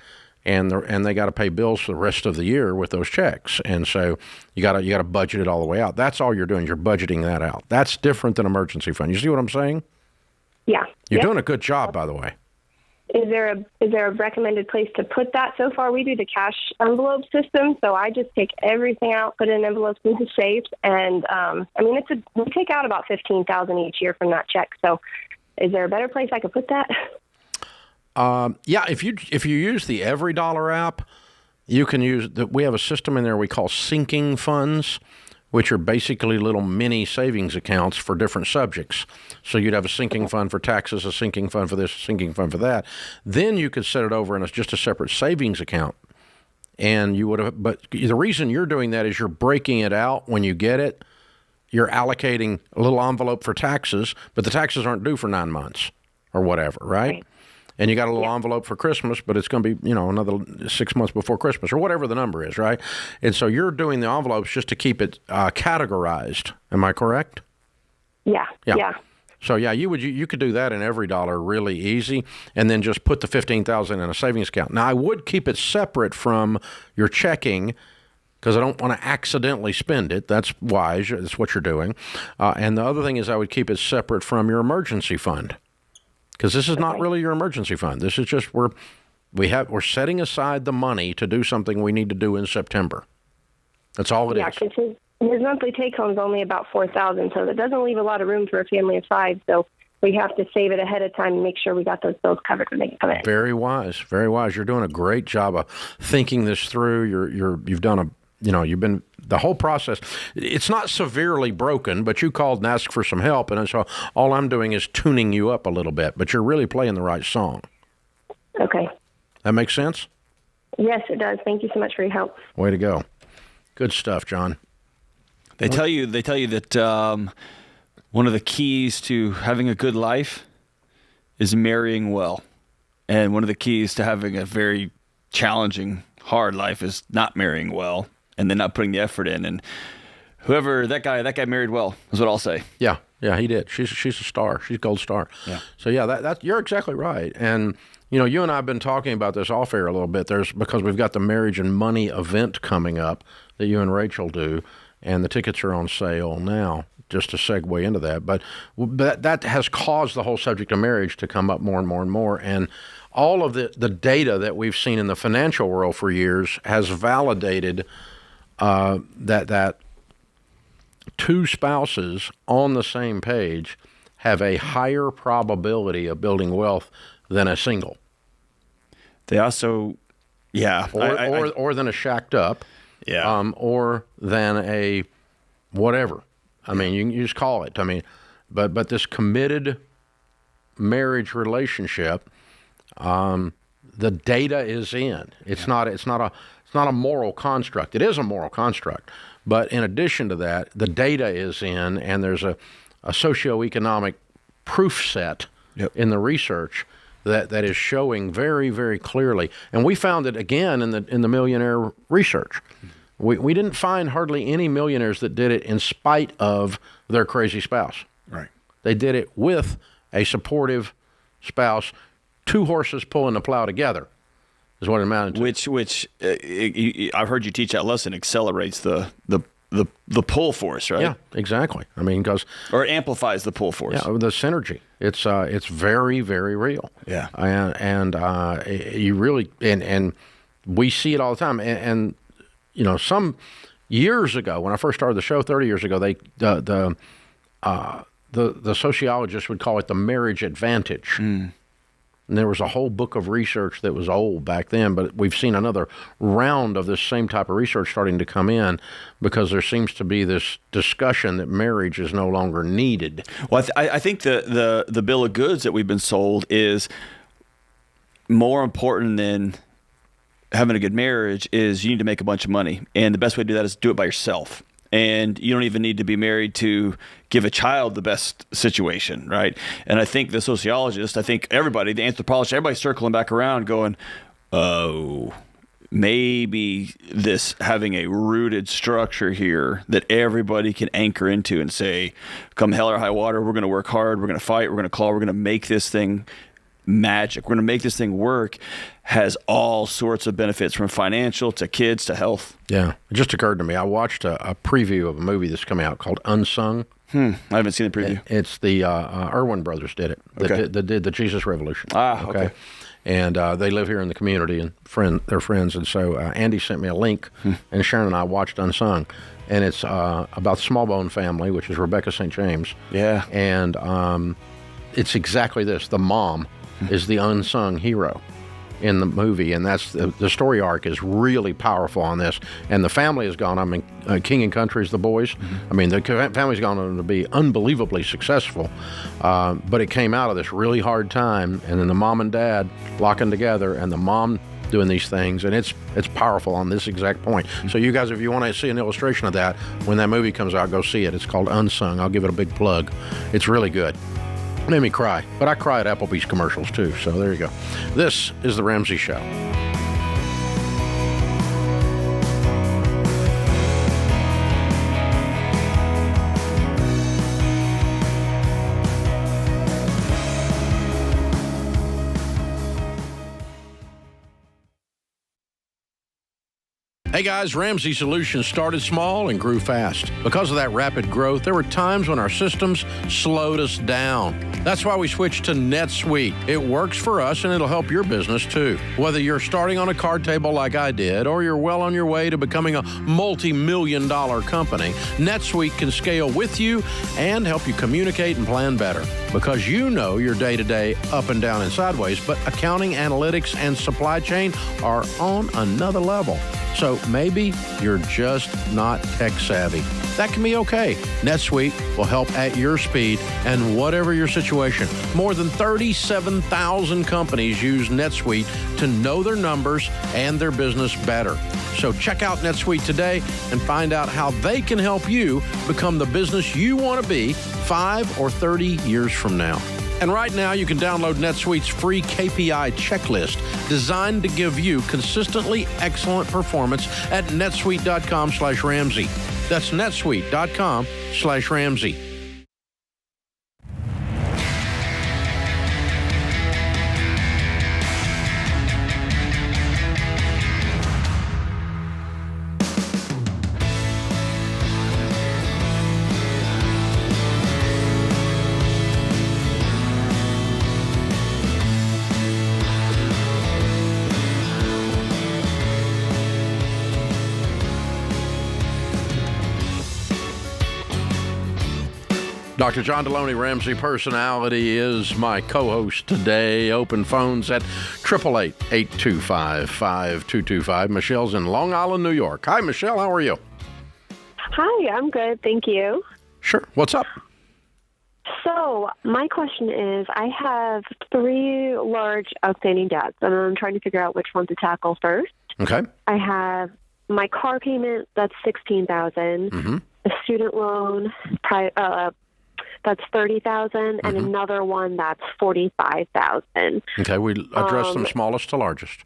and they got to pay bills for the rest of the year with those checks. And so you got to budget it all the way out. That's all you're doing. You're budgeting that out. That's different than emergency fund. You see what I'm saying? Yeah. You're doing a good job, by the way. Is there a recommended place to put that? So far, we do the cash envelope system, so I just take everything out, put it in envelopes into safes, and we take out about $15,000 each year from that check. So, is there a better place I could put that? Yeah, if you use the Every Dollar app, you can use we have a system in there we call sinking funds, which are basically little mini savings accounts for different subjects. So you'd have a sinking fund for taxes, a sinking fund for this, a sinking fund for that. Then you could set it over in just a separate savings account. And you would have, but the reason you're doing that is you're breaking it out when you get it. You're allocating a little envelope for taxes, but the taxes aren't due for 9 months or whatever, right? And you got a little envelope for Christmas, but it's going to be, another 6 months before Christmas or whatever the number is, right? And so you're doing the envelopes just to keep it categorized. Am I correct? Yeah. So you could do that in Every Dollar really easy, and then just put the $15,000 in a savings account. Now I would keep it separate from your checking because I don't want to accidentally spend it. That's wise. That's what you're doing. And the other thing is I would keep it separate from your emergency fund. Because this is not really your emergency fund. This is just we're setting aside the money to do something we need to do in September. That's all it is. Yeah, because his monthly take home is only about $4,000, so that doesn't leave a lot of room for a family of 5. So we have to save it ahead of time and make sure we got those bills covered when they come in. Very wise, very wise. You're doing a great job of thinking this through. You've done you've been the whole process. It's not severely broken, but you called and asked for some help, and so all I'm doing is tuning you up a little bit. But you're really playing the right song. Okay. That makes sense? Yes, it does. Thank you so much for your help. Way to go. Good stuff, John. They tell you that one of the keys to having a good life is marrying well, and one of the keys to having a very challenging, hard life is not marrying well. And then not putting the effort in. And that guy married well, is what I'll say. Yeah, he did. She's a star. She's a gold star. Yeah. So that you're exactly right. And you and I have been talking about this off air a little bit. Because we've got the marriage and money event coming up that you and Rachel do, and the tickets are on sale now. Just to segue into that, but that has caused the whole subject of marriage to come up more and more and more. And all of the data that we've seen in the financial world for years has validated that 2 spouses on the same page have a higher probability of building wealth than a single. They also, or than a shacked up, or than a whatever. I mean, you just call it. I mean, but this committed marriage relationship, the data is in. It's not a moral construct. It is a moral construct, but in addition to that, the data is in, and there's a socioeconomic proof set in the research that is showing very, very clearly. And we found it again in the millionaire research. We didn't find hardly any millionaires that did it in spite of their crazy spouse. Right. They did it with a supportive spouse, 2 horses pulling the plow together. Is what it amounted to. Which I've heard you teach that lesson accelerates the pull force, right? Yeah, exactly. I mean, or it amplifies the pull force. Yeah, the synergy. It's very, very real. Yeah, and you really and we see it all the time. And some years ago when I first started the show 30 years ago, the sociologists would call it the marriage advantage. Mm. And there was a whole book of research that was old back then, but we've seen another round of this same type of research starting to come in because there seems to be this discussion that marriage is no longer needed. Well, I think the bill of goods that we've been sold is more important than having a good marriage is you need to make a bunch of money. And the best way to do that is do it by yourself. And you don't even need to be married to give a child the best situation, right? And I think the sociologist, I think everybody, the anthropologist, everybody's circling back around going, oh, maybe this having a rooted structure here that everybody can anchor into and say, come hell or high water, we're going to work hard, we're going to fight, we're going to claw, we're going to make this thing magic, we're going to make this thing work, has all sorts of benefits from financial to kids to health. Yeah. It just occurred to me. I watched a preview of a movie that's coming out called Unsung. I haven't seen the preview. It's the Irwin brothers did it. That did the Jesus Revolution. Okay. And they live here in the community, and they're friends. And so Andy sent me a link, and Sharon and I watched Unsung. And it's about the Smallbone family, which is Rebecca St. James. Yeah. And it's exactly this. The mom is the unsung hero in the movie, and that's the story arc is really powerful on this. And the family has gone, I mean, King and Country is the boys. I mean, the family's gone on to be unbelievably successful, but it came out of this really hard time, and then the mom and dad locking together, and the mom doing these things, and it's powerful on this exact point. So you guys, if you want to see an illustration of that, when that movie comes out, go see it. It's called Unsung. I'll give it a big plug. It's really good. Made me cry, but I cry at Applebee's commercials too, so there you go. This is The Ramsey Show. Hey guys, Ramsey Solutions started small and grew fast. Because of that rapid growth, there were times when our systems slowed us down. That's why we switched to NetSuite. It works for us and it'll help your business too. Whether you're starting on a card table like I did, or you're well on your way to becoming a multi-million-dollar company, NetSuite can scale with you and help you communicate and plan better. Because you know your day-to-day up and down and sideways, but accounting, analytics, and supply chain are on another level. So maybe you're just not tech savvy. That can be okay. NetSuite will help at your speed and whatever your situation. More than 37,000 companies use NetSuite to know their numbers and their business better. So check out NetSuite today and find out how they can help you become the business you want to be 5 or 30 years from now. And right now, you can download NetSuite's free KPI checklist designed to give you consistently excellent performance at netsuite.com/Ramsey. That's netsuite.com/Ramsey. Dr. John Delony, Ramsey Personality, is my co-host today. Open phones at 888-825-5225. Michelle's in Long Island, New York. Hi, Michelle. How are you? Hi, I'm good. Thank you. Sure. What's up? So my question is, I have 3 large outstanding debts, and I'm trying to figure out which one to tackle first. Okay. I have my car payment, that's $16,000. Mm-hmm. A student loan, that's $30,000, and another one that's $45,000. Okay, we address them smallest to largest.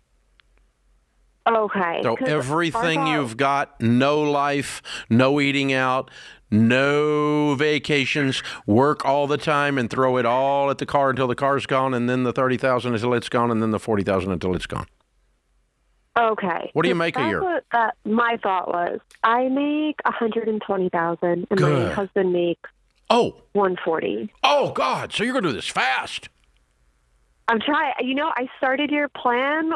Okay. So everything you've got, no life, no eating out, no vacations, work all the time and throw it all at the car until the car's gone, and then the $30,000 until it's gone, and then the $40,000 until it's gone. Okay. What do you make a year? What my thought was. I make $120,000, and my husband makes $140,000. Oh, God. So you're going to do this fast. I'm trying. You know, I started your plan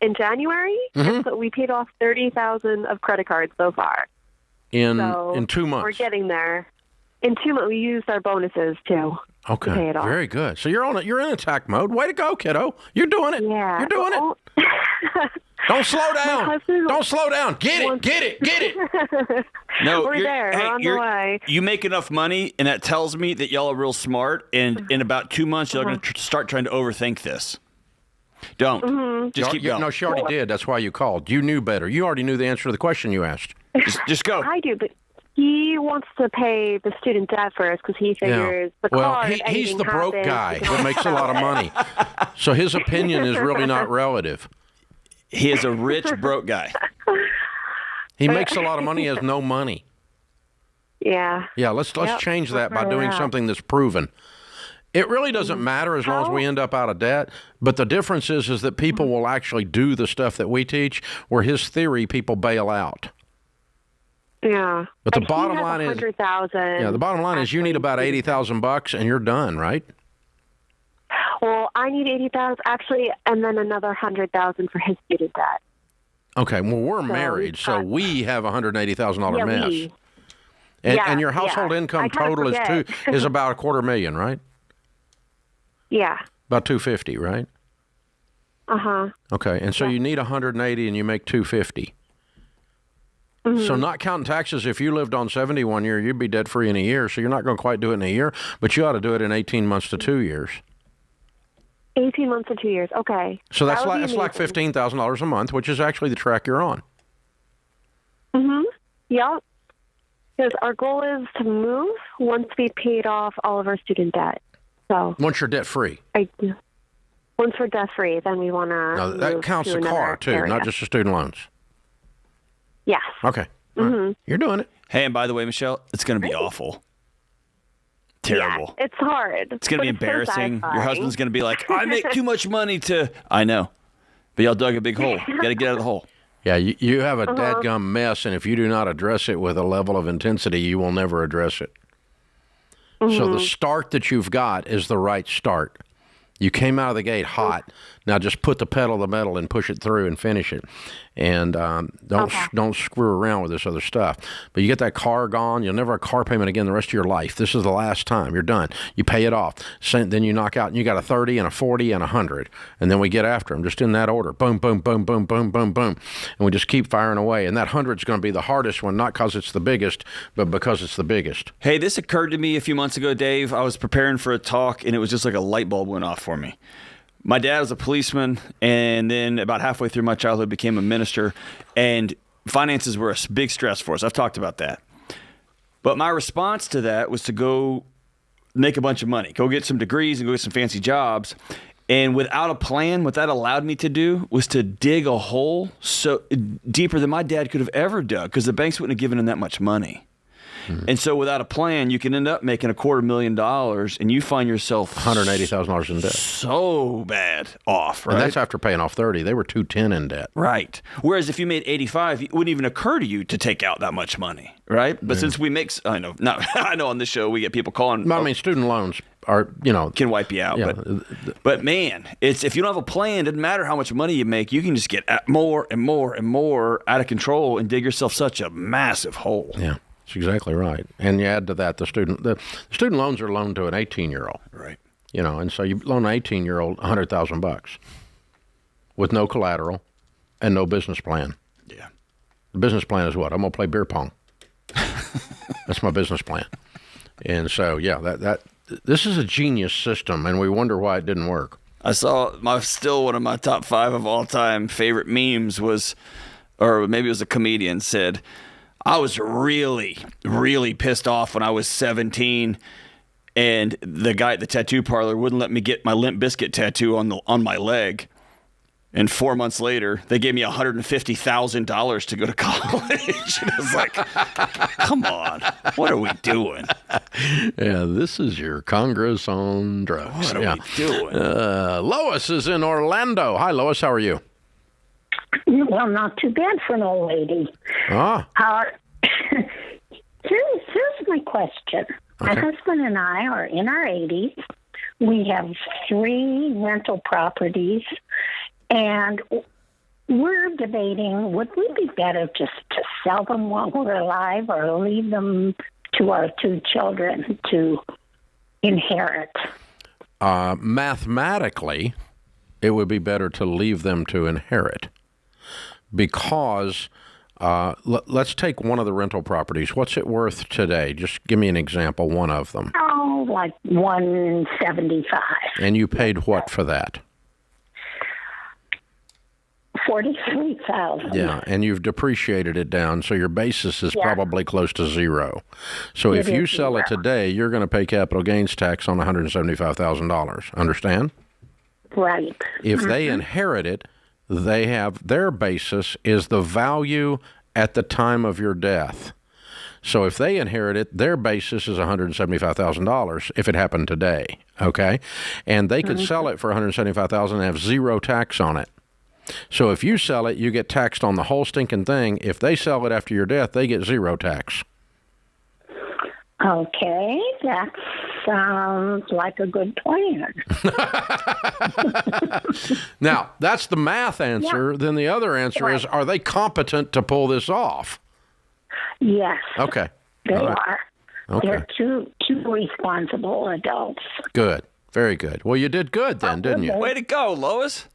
in January, and so we paid off $30,000 of credit cards so far. In 2 months? We're getting there. In 2 months, we used our bonuses, too. Okay, to pay it off. Very good. So you're in attack mode. Way to go, kiddo. You're doing it. Yeah. You're doing it. Don't slow down. Don't slow down. Get it. No, we're there. We're on the way. You make enough money, and that tells me that y'all are real smart, and in about 2 months, y'all are going to start trying to overthink this. Don't. Just keep going. No, she already did. That's why you called. You knew better. You already knew the answer to the question you asked. Just go. I do, but he wants to pay the student debt first because he figures the car. He's the broke guy that makes a lot of money. So his opinion is really not relative. He is a rich, broke guy. He makes a lot of money, has no money. Yeah. Yeah, let's change that by doing something that's proven. It really doesn't matter as long as we end up out of debt, but the difference is that people will actually do the stuff that we teach, where his theory, people bail out. Yeah. But the bottom line is, the bottom line is you need about $80,000 and you're done, right? Well, I need $80,000 actually, and then another $100,000 for his student debt. Okay, well, we're married, so we have a $180,000 mess. And your household income total is about $250,000, right? Yeah. About $250,000, right? Uh-huh. Okay, and so you need $180,000 and you make $250,000. Mm-hmm. So not counting taxes, if you lived on 70 one year, you'd be debt free in a year. So you're not going to quite do it in a year, but you ought to do it in 18 months to 2 years. 18 months to 2 years. Okay. So that's like $15,000 a month, which is actually the track you're on. Mm-hmm. Yep. Because our goal is to move once we paid off all of our student debt. So once you're debt free. Once we're debt free, then we want to. No, that counts the car too, area. not just the student loans. Yes. Okay. Mm-hmm. Right. You're doing it. Hey, and by the way, Michelle, it's going to be awful. Terrible. Yeah, it's hard. It's going to be embarrassing. So your husband's going to be like, I make too much money to. I know. But y'all dug a big hole. You got to get out of the hole. Yeah, you have a dadgum mess, and if you do not address it with a level of intensity, you will never address it. Mm-hmm. So the start that you've got is the right start. You came out of the gate hot. Now just put the pedal to the metal and push it through and finish it. And don't screw around with this other stuff. But you get that car gone, you'll never have a car payment again the rest of your life. This is the last time. You're done. You pay it off. Then you knock out, and you got a 30 and a 40 and a 100. And then we get after them, just in that order. Boom, boom, boom, boom, boom, boom, boom. And we just keep firing away. And that 100's going to be the hardest one, not because it's the biggest, but because it's the biggest. Hey, this occurred to me a few months ago, Dave. I was preparing for a talk, and it was just like a light bulb went off for me. My dad was a policeman, and then about halfway through my childhood became a minister, and finances were a big stress for us. I've talked about that. But my response to that was to go make a bunch of money, go get some degrees and go get some fancy jobs. And without a plan, what that allowed me to do was to dig a hole so deeper than my dad could have ever dug, because the banks wouldn't have given him that much money. Mm-hmm. And so without a plan, you can end up making $250,000 and you find yourself $180,000 in debt. So bad off, right? And that's after paying off 30. They were $210 in debt. Right. Whereas if you made 85, it wouldn't even occur to you to take out that much money, right? But since we make, I know on this show we get people calling. I mean, student loans are, can wipe you out. Yeah. But man, it's if you don't have a plan, it doesn't matter how much money you make. You can just get more and more and more out of control and dig yourself such a massive hole. Yeah. That's exactly right. And you add to that the student loans are loaned to an 18-year-old. Right. And so you loan an 18-year-old $100,000 with no collateral and no business plan. Yeah. The business plan is what? I'm going to play beer pong. That's my business plan. And so, that this is a genius system, and we wonder why it didn't work. I saw still one of my top 5 of all time favorite memes was, or maybe it was a comedian said, I was really, really pissed off when I was 17 and the guy at the tattoo parlor wouldn't let me get my Limp Bizkit tattoo on my leg. And 4 months later, they gave me $150,000 to go to college. And I was like, come on, what are we doing? Yeah, this is your Congress on drugs. What are we doing? Lois is in Orlando. Hi, Lois. How are you? Well, not too bad for an old lady. Here's my question. Okay. My husband and I are in our 80s. We have 3 rental properties, and we're debating, would we be better just to sell them while we're alive or leave them to our 2 children to inherit? Mathematically, it would be better to leave them to inherit. Because let's take one of the rental properties. What's it worth today? Just give me an example, one of them. Oh, like $175. And you paid what for that? $43,000. Yeah, and you've depreciated it down, so your basis is probably close to zero. So if you sell it today, you're going to pay capital gains tax on $175,000. Understand? Right. If they inherit it, they have their basis is the value at the time of your death. So if they inherit it, their basis is $175,000 if it happened today, okay? And they could sell it for $175,000 and have zero tax on it. So if you sell it, you get taxed on the whole stinking thing. If they sell it after your death, they get zero tax. Okay, that sounds like a good plan. Now, that's the math answer. Yeah. Then the other answer is, are they competent to pull this off? Yes. Okay. They All right. are. Okay. They're two responsible adults. Good. Very good. Well, you did good then, didn't you? Way to go, Lois.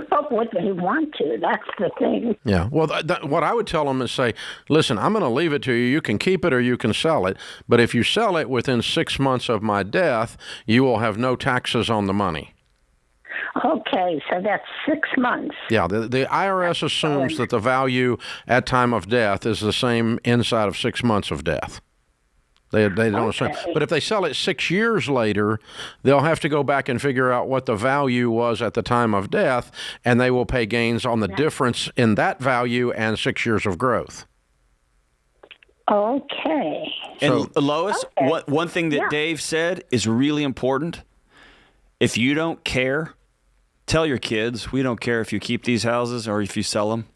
But would they want to? That's the thing. Yeah. Well, what I would tell them is say, listen, I'm going to leave it to you. You can keep it or you can sell it. But if you sell it within 6 months of my death, you will have no taxes on the money. Okay, so that's 6 months. Yeah. The IRS assumes that the value at time of death is the same inside of 6 months of death. They don't assume. But if they sell it 6 years later, they'll have to go back and figure out what the value was at the time of death, and they will pay gains on the difference in that value and 6 years of growth. Okay. And Lois, one thing that Dave said is really important. If you don't care, tell your kids, we don't care if you keep these houses or if you sell them.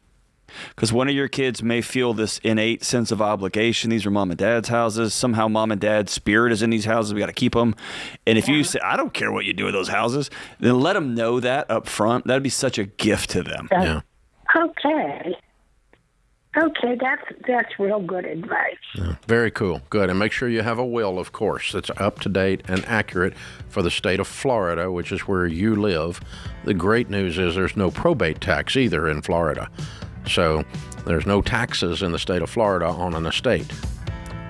Because one of your kids may feel this innate sense of obligation. These are mom and dad's houses. Somehow mom and dad's spirit is in these houses. We got to keep them. And if you say, I don't care what you do with those houses, then let them know that up front. That'd be such a gift to them. Yeah. Okay. Okay, that's real good advice. Yeah. Very cool. Good. And make sure you have a will, of course, that's up to date and accurate for the state of Florida, which is where you live. The great news is there's no probate tax either in Florida. So there's no taxes in the state of Florida on an estate,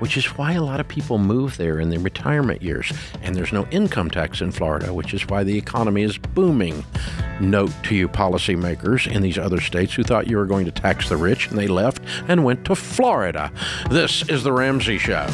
which is why a lot of people move there in their retirement years. And there's no income tax in Florida, which is why the economy is booming. Note to you policymakers in these other states who thought you were going to tax the rich, and they left and went to Florida. This is The Ramsey Show.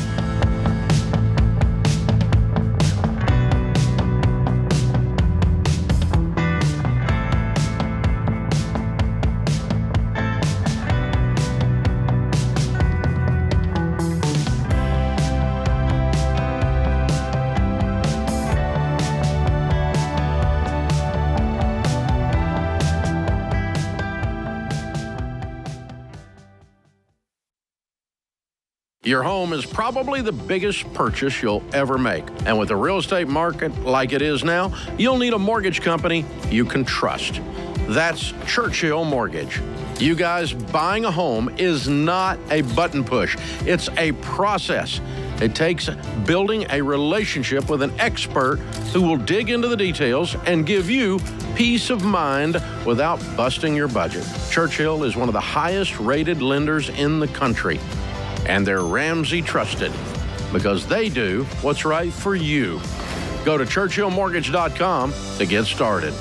Your home is probably the biggest purchase you'll ever make. And with the real estate market like it is now, you'll need a mortgage company you can trust. That's Churchill Mortgage. You guys, buying a home is not a button push. It's a process. It takes building a relationship with an expert who will dig into the details and give you peace of mind without busting your budget. Churchill is one of the highest rated lenders in the country. And they're Ramsey trusted because they do what's right for you. Go to churchillmortgage.com to get started.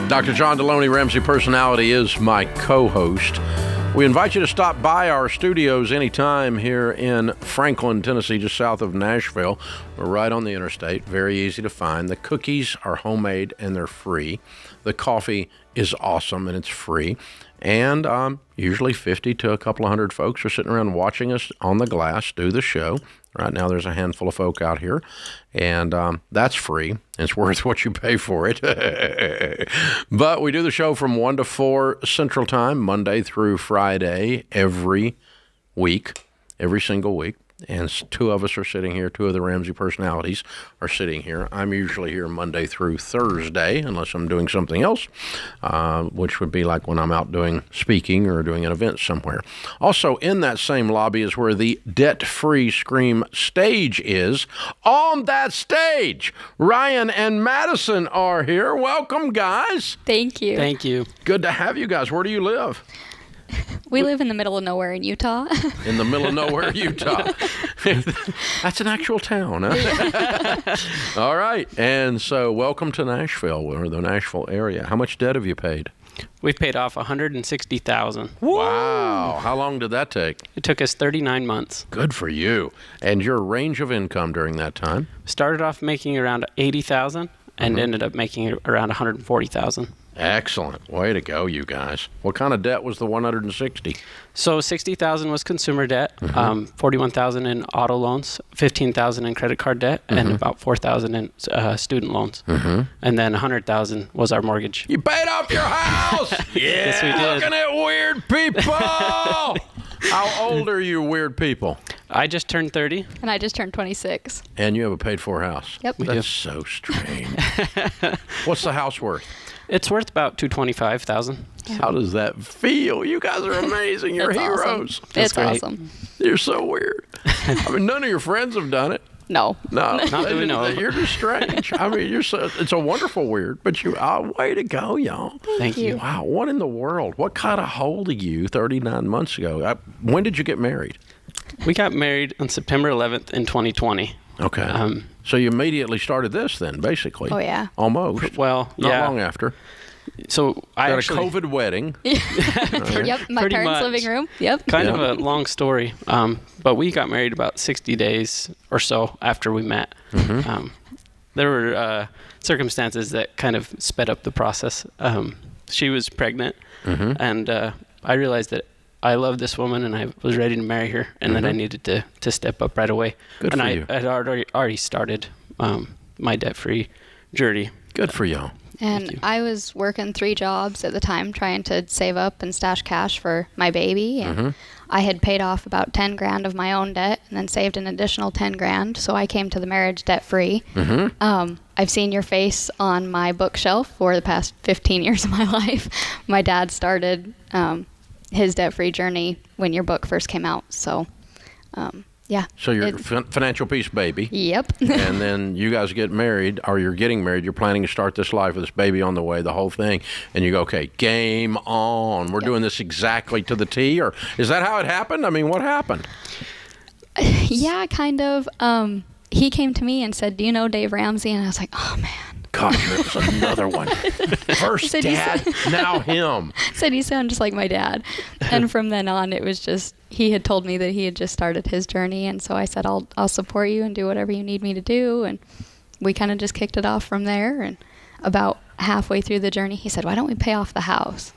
Dr. John Delony, Ramsey Personality, is my co-host. We invite you to stop by our studios anytime here in Franklin, Tennessee, just south of Nashville. We're right on the interstate, very easy to find. The cookies are homemade and they're free. The coffee is awesome and it's free. And usually 50 to a couple of hundred folks are sitting around watching us on the glass do the show. Right now there's a handful of folk out here, and that's free. It's worth what you pay for it. But we do the show from 1 to 4 Central Time, Monday through Friday, every week, every single week. and two of us are sitting here. Two of the Ramsey personalities are sitting here. I'm usually here Monday through Thursday, unless I'm doing something else, which would be like when I'm out doing speaking or doing an event somewhere. Also, in that same lobby is where the Debt-Free Scream stage is. On that stage, Ryan and Madison are here. Welcome, guys. Thank you. Thank you. Good to have you guys. Where do you live? We live in the middle of nowhere in Utah. In the middle of nowhere, Utah. That's an actual town, huh? All right. And so welcome to Nashville, or the Nashville area. How much debt have you paid? We've paid off $160,000. Wow. How long did that take? It took us 39 months. Good for you. And your range of income during that time? Started off making around $80,000 and ended up making around $140,000. Excellent. Way to go, you guys. What kind of debt was the 160? So $60,000 was consumer debt, $41,000 in auto loans, $15,000 in credit card debt, and about $4,000 in student loans. And then $100,000 was our mortgage. You paid off your house! Yeah, Yes, we did. Looking at weird people! How old are you, weird people? I just turned 30. And I just turned 26. And you have a paid-for house? Yep. That's so strange. What's the house worth? It's worth about $225,000. How does that feel? You guys are amazing. You're It's heroes. awesome. It's great. awesome. You're so weird. I mean, none of your friends have done it. No. No, Not that we know of. You're just strange. I mean, it's a wonderful weird, but way to go, y'all. Thank you. Wow, what in the world? What kind of hold of you 39 months ago? When did you get married? We got married on September 11th in 2020. Okay. So you immediately started this then, basically. Oh, yeah. Almost. Well, Not yeah. long after. So I Got actually... a COVID wedding. Yep. My Pretty parents' much. living room. Yep. Kind of a long story, but we got married about 60 days or so after we met. There were circumstances that kind of sped up the process. She was pregnant, and I realized that I loved this woman and I was ready to marry her, and that I needed to step up right away. Good and for you. I had already started my debt-free journey. Good for y'all. And I was working 3 jobs at the time trying to save up and stash cash for my baby. And I had paid off about 10 grand of my own debt and then saved an additional 10 grand. So I came to the marriage debt free. I've seen your face on my bookshelf for the past 15 years of my life. My dad started his debt free journey when your book first came out. So, yeah. So you're financial peace baby. Yep. And then you guys get married, or you're getting married. You're planning to start this life with this baby on the way, the whole thing. And you go, okay, game on. We're doing this exactly to the T. Or is that how it happened? I mean, what happened? Yeah, kind of. He came to me and said, "Do you know Dave Ramsey?" And I was like, "Oh man." Gosh, there's another one. First Said dad, now him. Said you sound just like my dad. And from then on, it was just, he had told me that he had just started his journey. And so I said, I'll support you and do whatever you need me to do. And we kind of just kicked it off from there. And about halfway through the journey, he said, "Why don't we pay off the house?"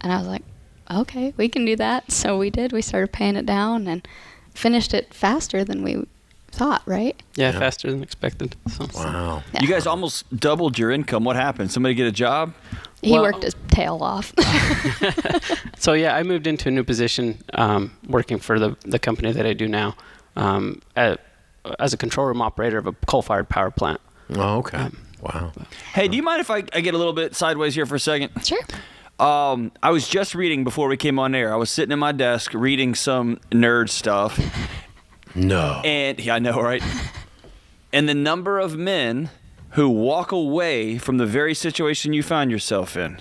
And I was like, okay, we can do that. So we did. We started paying it down and finished it faster than we thought, right? Yeah, faster than expected. So. Wow. You guys almost doubled your income. What happened? Somebody get a job? He worked his tail off. So yeah, I moved into a new position working for the company that I do now as a control room operator of a coal-fired power plant. Oh, okay. Wow. Hey, do you mind if I get a little bit sideways here for a second? Sure. I was just reading before we came on air. I was sitting at my desk reading some nerd stuff. No. And yeah, I know, right? And the number of men who walk away from the very situation you find yourself in,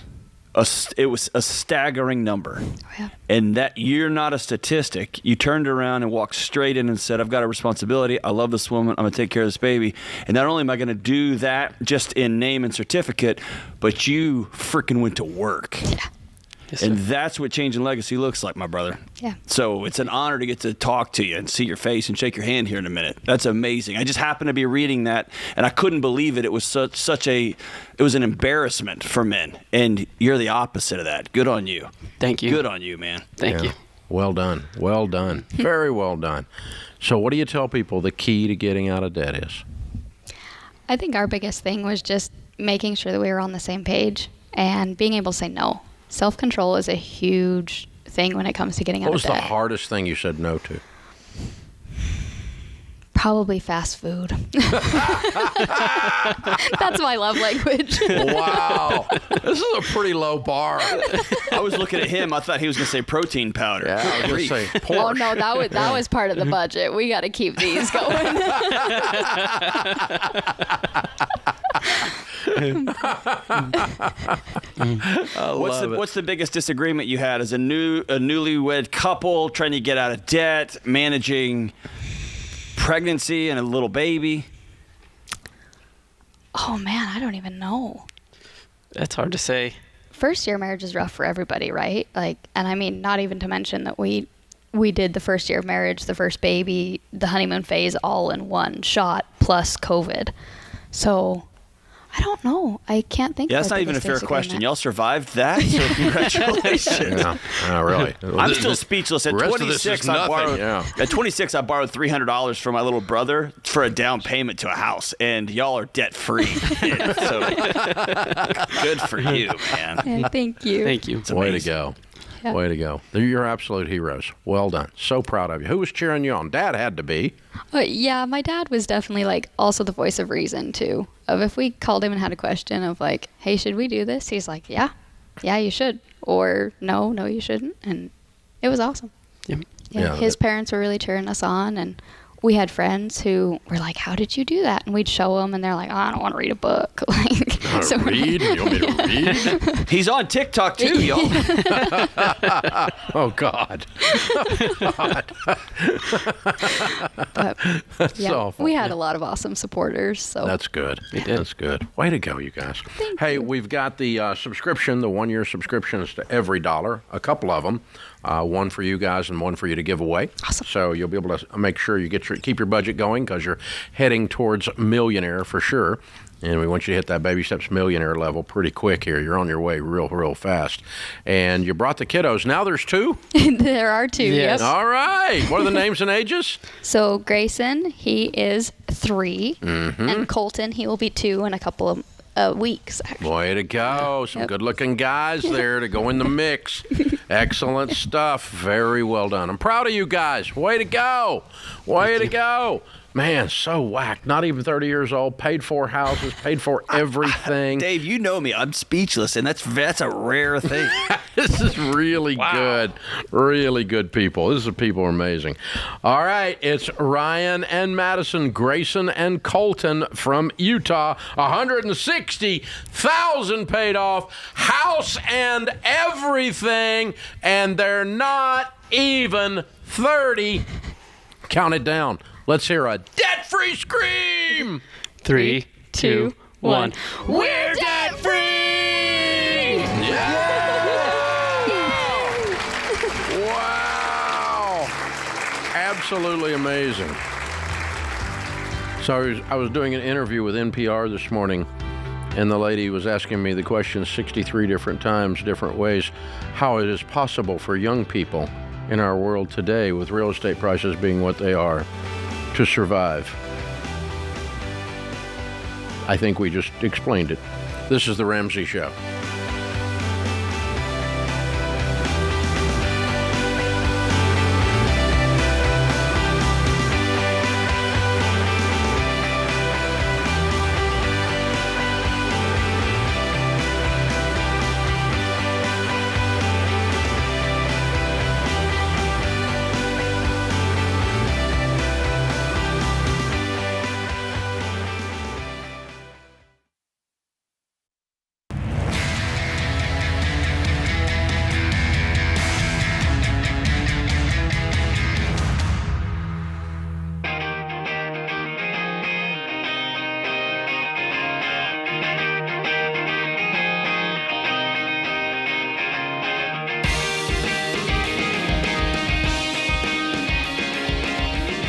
it was a staggering number. Oh, yeah. And that you're not a statistic. You turned around and walked straight in and said, "I've got a responsibility. I love this woman. I'm going to take care of this baby. And not only am I going to do that just in name and certificate, but you freaking went to work." Yeah. Yes, And sir. that's what changing legacy looks like, my brother. Yeah. So it's an honor to get to talk to you and see your face and shake your hand here in a minute. That's amazing. I just happened to be reading that, and I couldn't believe it. It was it was an embarrassment for men, and you're the opposite of that. Good on you. Thank you. Good on you, man. Thank you. Well done. Well done. Very well done. So what do you tell people the key to getting out of debt is? I think our biggest thing was just making sure that we were on the same page and being able to say no. Self-control is a huge thing when it comes to getting out What of was debt. the hardest thing you said no to? Probably fast food. That's my love language. Wow. This is a pretty low bar. I was looking at him. I thought he was going to say protein powder. Yeah, I was going to say Porsche. Oh, no, that was part of the budget. We got to keep these going. What's the biggest disagreement you had as a newlywed couple trying to get out of debt, managing pregnancy and a little baby? Oh, man, I don't even know. That's hard to say. First year marriage is rough for everybody, right? Like, and I mean, not even to mention that we did the first year of marriage, the first baby, the honeymoon phase all in one shot plus COVID. So I don't know. I can't think. Yeah, of that's not even a fair question. Y'all survived that, so congratulations. Yeah, really. I'm still speechless. At 26, I borrowed $300 from my little brother for a down payment to a house, and y'all are debt free. So good for you, man. Yeah, thank you. Thank you. Way to go. Yeah. Way to go. You're absolute heroes. Well done. So proud of you. Who was cheering you on? Dad had to be. Yeah, my dad was definitely like also the voice of reason too. Of if we called him and had a question of like, hey, should we do this? He's like, yeah, you should. Or no, you shouldn't. And it was awesome. Yeah, his parents were really cheering us on, and we had friends who were like, how did you do that? And we'd show them, and they're like, oh, I don't want to read a book. Like, so read? You want me to read? He's on TikTok, too, y'all. Oh, God. But, That's yeah, awful. we had a lot of awesome supporters. So That's good. That's good. Way to go, you guys. Thank you. We've got the subscription, the 1-year subscription is to Every Dollar, a couple of them. One for you guys and one for you to give away. Awesome. So you'll be able to make sure you keep your budget going because you're heading towards millionaire for sure. And we want you to hit that baby steps millionaire level pretty quick here. You're on your way real fast. And you brought the kiddos. Now there's 2? There are 2. Yes. Yep. All right. What are the names and ages? So Grayson, he is 3. Mm-hmm. And Colton, he will be 2 in a couple of weeks. Actually. Way to go. Some good-looking guys there to go in the mix. Excellent stuff. Very well done. I'm proud of you guys. Way to go. Way to go. Man, so whacked. Not even 30 years old. Paid for houses. Paid for everything. Dave, you know me. I'm speechless, and that's a rare thing. This is really good. Really good people. This is people are amazing. All right. It's Ryan and Madison, Grayson and Colton from Utah. $160,000 paid off. House and everything. And they're not even 30. Count it down. Let's hear a debt-free scream. 3, 2, 1. We're debt-free! Wow! Absolutely amazing. So I was doing an interview with NPR this morning, and the lady was asking me the question 63 different times, different ways, how it is possible for young people in our world today, with real estate prices being what they are, to survive. I think we just explained it. This is The Ramsey Show.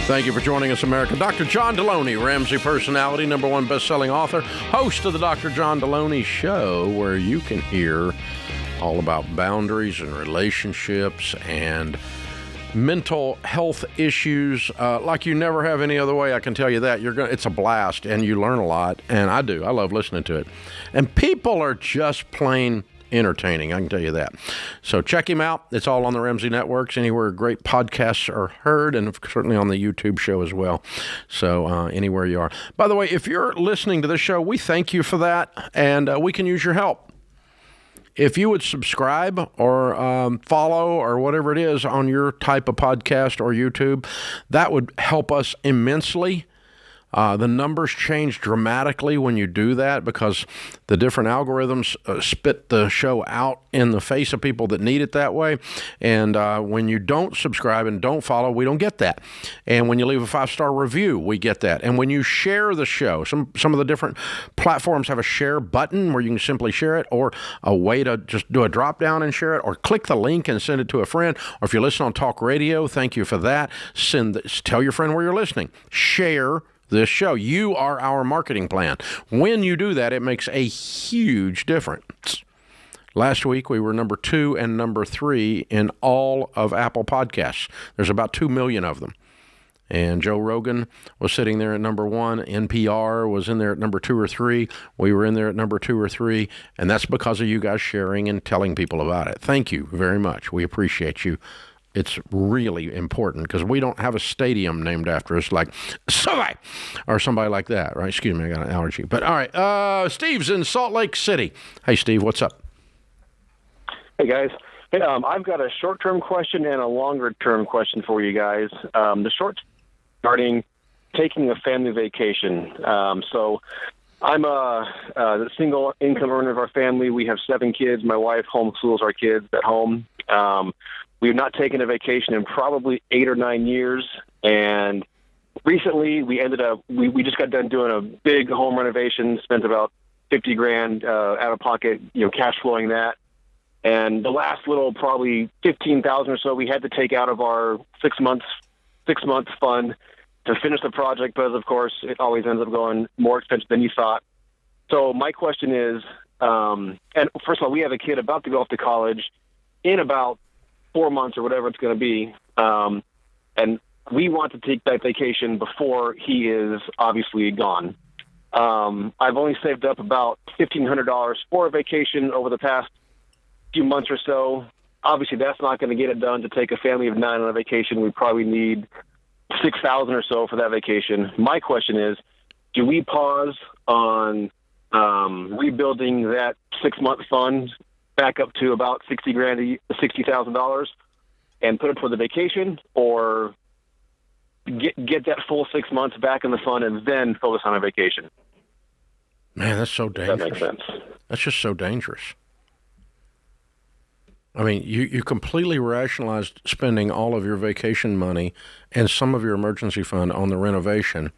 Thank you for joining us, America. Dr. John Delony, Ramsey personality, #1 best-selling author, host of the Dr. John Delony Show, where you can hear all about boundaries and relationships and mental health issues like you never have any other way. I can tell you that. It's a blast, and you learn a lot, and I do. I love listening to it. And people are just plain entertaining, I can tell you that. So check him out. It's all on the Ramsey Networks, anywhere great podcasts are heard, and certainly on the YouTube show as well. So anywhere you are. By the way, if you're listening to this show, we thank you for that, and we can use your help. If you would subscribe or follow or whatever it is on your type of podcast or YouTube, that would help us immensely. The numbers change dramatically when you do that because the different algorithms spit the show out in the face of people that need it that way. And when you don't subscribe and don't follow, we don't get that. And when you leave a 5-star review, we get that. And when you share the show, some of the different platforms have a share button where you can simply share it, or a way to just do a drop down and share it, or click the link and send it to a friend. Or if you listen on talk radio, thank you for that. Tell your friend where you're listening. Share this show. You are our marketing plan. When you do that, it makes a huge difference. Last week, we were number 2 and number 3 in all of Apple Podcasts. There's about 2 million of them. And Joe Rogan was sitting there at number 1. NPR was in there at number 2 or 3. We were in there at number 2 or 3. And that's because of you guys sharing and telling people about it. Thank you very much. We appreciate you. It's really important because we don't have a stadium named after us like Subway or somebody like that, right? Excuse me, I got an allergy. But all right, Steve's in Salt Lake City. Hey, Steve, what's up? Hey, guys. Hey, I've got a short-term question and a longer-term question for you guys. The short regarding taking a family vacation. So I'm the single income earner of our family. We have 7 kids. My wife homeschools our kids at home. We've not taken a vacation in probably 8 or 9 years, and recently we we just got done doing a big home renovation, spent about $50,000 out of pocket, cash flowing that. And the last little, probably $15,000 or so, we had to take out of our 6 month fund to finish the project, because of course it always ends up going more expensive than you thought. So my question is, and first of all, we have a kid about to go off to college in about 4 months or whatever it's going to be, and we want to take that vacation before he is obviously gone. I've only saved up about $1,500 for a vacation over the past few months or so. Obviously, that's not going to get it done to take a family of 9 on a vacation. We probably need $6,000 or so for that vacation. My question is, do we pause on rebuilding that 6-month fund back up to about $60,000 and put it for the vacation, or get that full 6 months back in the fund and then focus on a vacation? Man, that's so dangerous. That makes sense. That's just so dangerous. I mean, you completely rationalized spending all of your vacation money and some of your emergency fund on the renovation,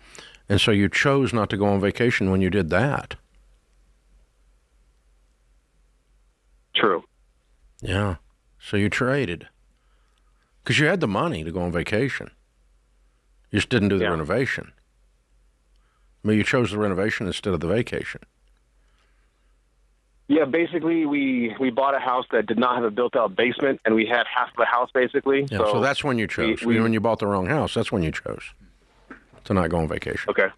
and so you chose not to go on vacation when you did that. True. Yeah. So you traded. Because you had the money to go on vacation. You just didn't do the renovation. I mean, you chose the renovation instead of the vacation. Yeah, basically, we bought a house that did not have a built-out basement, and we had half of the house, basically. Yeah, so that's when you chose. When you bought the wrong house, that's when you chose to not go on vacation. Okay.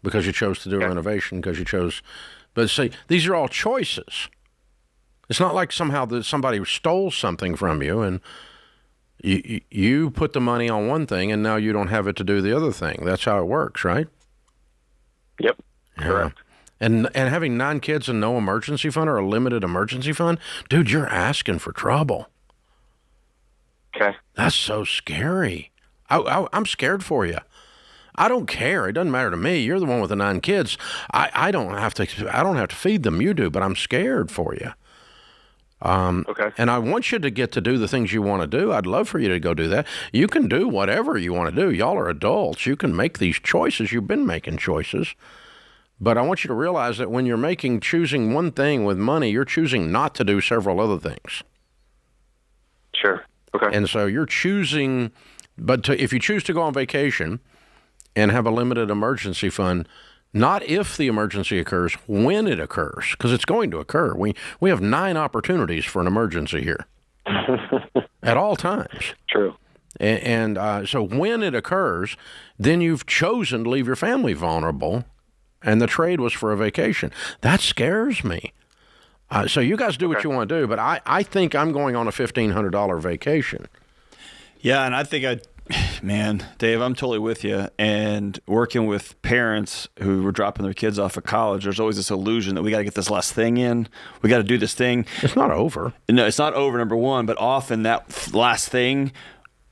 Because you chose to do a renovation, because you chose... But see, these are all choices. It's not like somehow that somebody stole something from you and you put the money on one thing and now you don't have it to do the other thing. That's how it works, right? Yep. Yeah. Correct. And having 9 kids and no emergency fund or a limited emergency fund, dude, you're asking for trouble. Okay. That's so scary. I'm scared for you. I don't care. It doesn't matter to me. You're the one with the 9 kids. I don't have to feed them. You do, but I'm scared for you. Okay. And I want you to get to do the things you want to do. I'd love for you to go do that. You can do whatever you want to do. Y'all are adults. You can make these choices. You've been making choices. But I want you to realize that when you're choosing one thing with money, you're choosing not to do several other things. Sure. Okay. And so you're choosing, if you choose to go on vacation and have a limited emergency fund, not if the emergency occurs, when it occurs, because it's going to occur. We have 9 opportunities for an emergency here at all times. True. And so when it occurs, then you've chosen to leave your family vulnerable, and the trade was for a vacation. That scares me. So you guys do what you want to do, but I think I'm going on a $1,500 vacation. Yeah, and I think man, Dave, I'm totally with you. And working with parents who were dropping their kids off at college, there's always this illusion that we got to get this last thing in. We got to do this thing. It's not over. No, it's not over, number one, but often that last thing,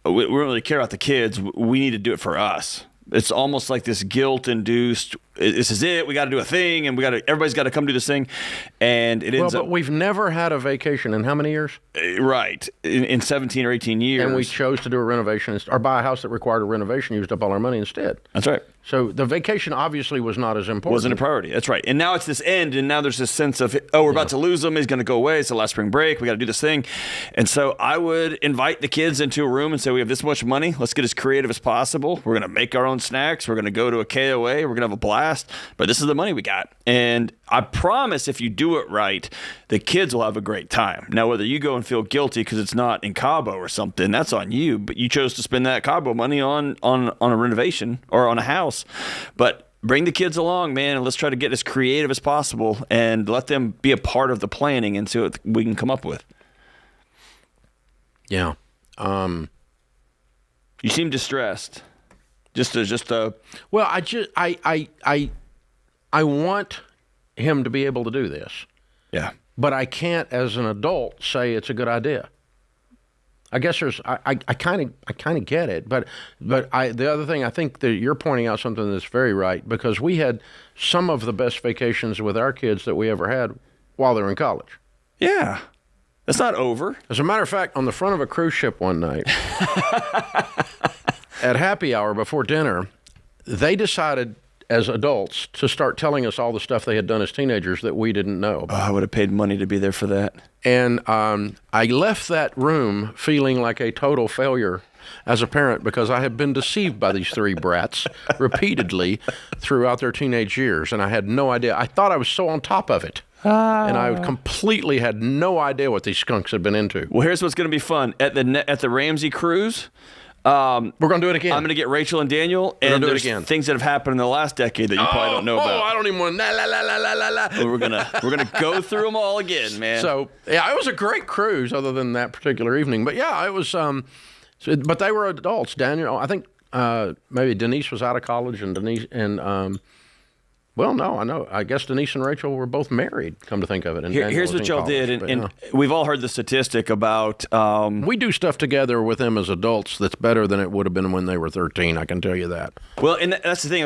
we don't really care about the kids. We need to do it for us. It's almost like this guilt-induced, this is it, we got to do a thing, and everybody's got to come do this thing, and it ends up... Well, but we've never had a vacation in how many years? Right, in 17 or 18 years. And we chose to do a renovation, or buy a house that required a renovation, used up all our money instead. That's right. So the vacation obviously was not as important. Wasn't a priority. That's right. And now it's this end, and now there's this sense of, we're about to lose them. He's going to go away. It's the last spring break. We got to do this thing. And so I would invite the kids into a room and say, we have this much money. Let's get as creative as possible. We're going to make our own snacks. We're going to go to a KOA. We're going to have a blast. But this is the money we got. And I promise if you do it right, the kids will have a great time. Now, whether you go and feel guilty because it's not in Cabo or something, that's on you. But you chose to spend that Cabo money on a renovation or on a house. But bring the kids along, man, and let's try to get as creative as possible and let them be a part of the planning and see what we can come up with. Yeah. You seem distressed. Well, I want him to be able to do this. Yeah. But I can't, as an adult, say it's a good idea. I guess I kind of get it, but the other thing, I think that you're pointing out something that's very right, because we had some of the best vacations with our kids that we ever had while they were in college. Yeah. That's not over. As a matter of fact, on the front of a cruise ship one night, at happy hour before dinner, they decided as adults to start telling us all the stuff they had done as teenagers that we didn't know about. Oh, I would have paid money to be there for that. And I left that room feeling like a total failure as a parent, because I had been deceived by these three brats repeatedly throughout their teenage years, and I had no idea. I thought I was so on top of it. And I completely had no idea what these skunks had been into. Well, here's what's going to be fun. At the Ramsey cruise, we're going to do it again. I'm going to get Rachel and Daniel, and there's things that have happened in the last decade that you probably don't know about. Oh, I don't even want to. We're gonna go through them all again, man. So yeah, it was a great cruise, other than that particular evening. But yeah, it was. But they were adults. Daniel, I think maybe Denise was out of college, and well, no, I know. I guess Denise and Rachel were both married, come to think of it. And here's what y'all did, and we've all heard the statistic about... we do stuff together with them as adults that's better than it would have been when they were 13, I can tell you that. Well, and that's the thing.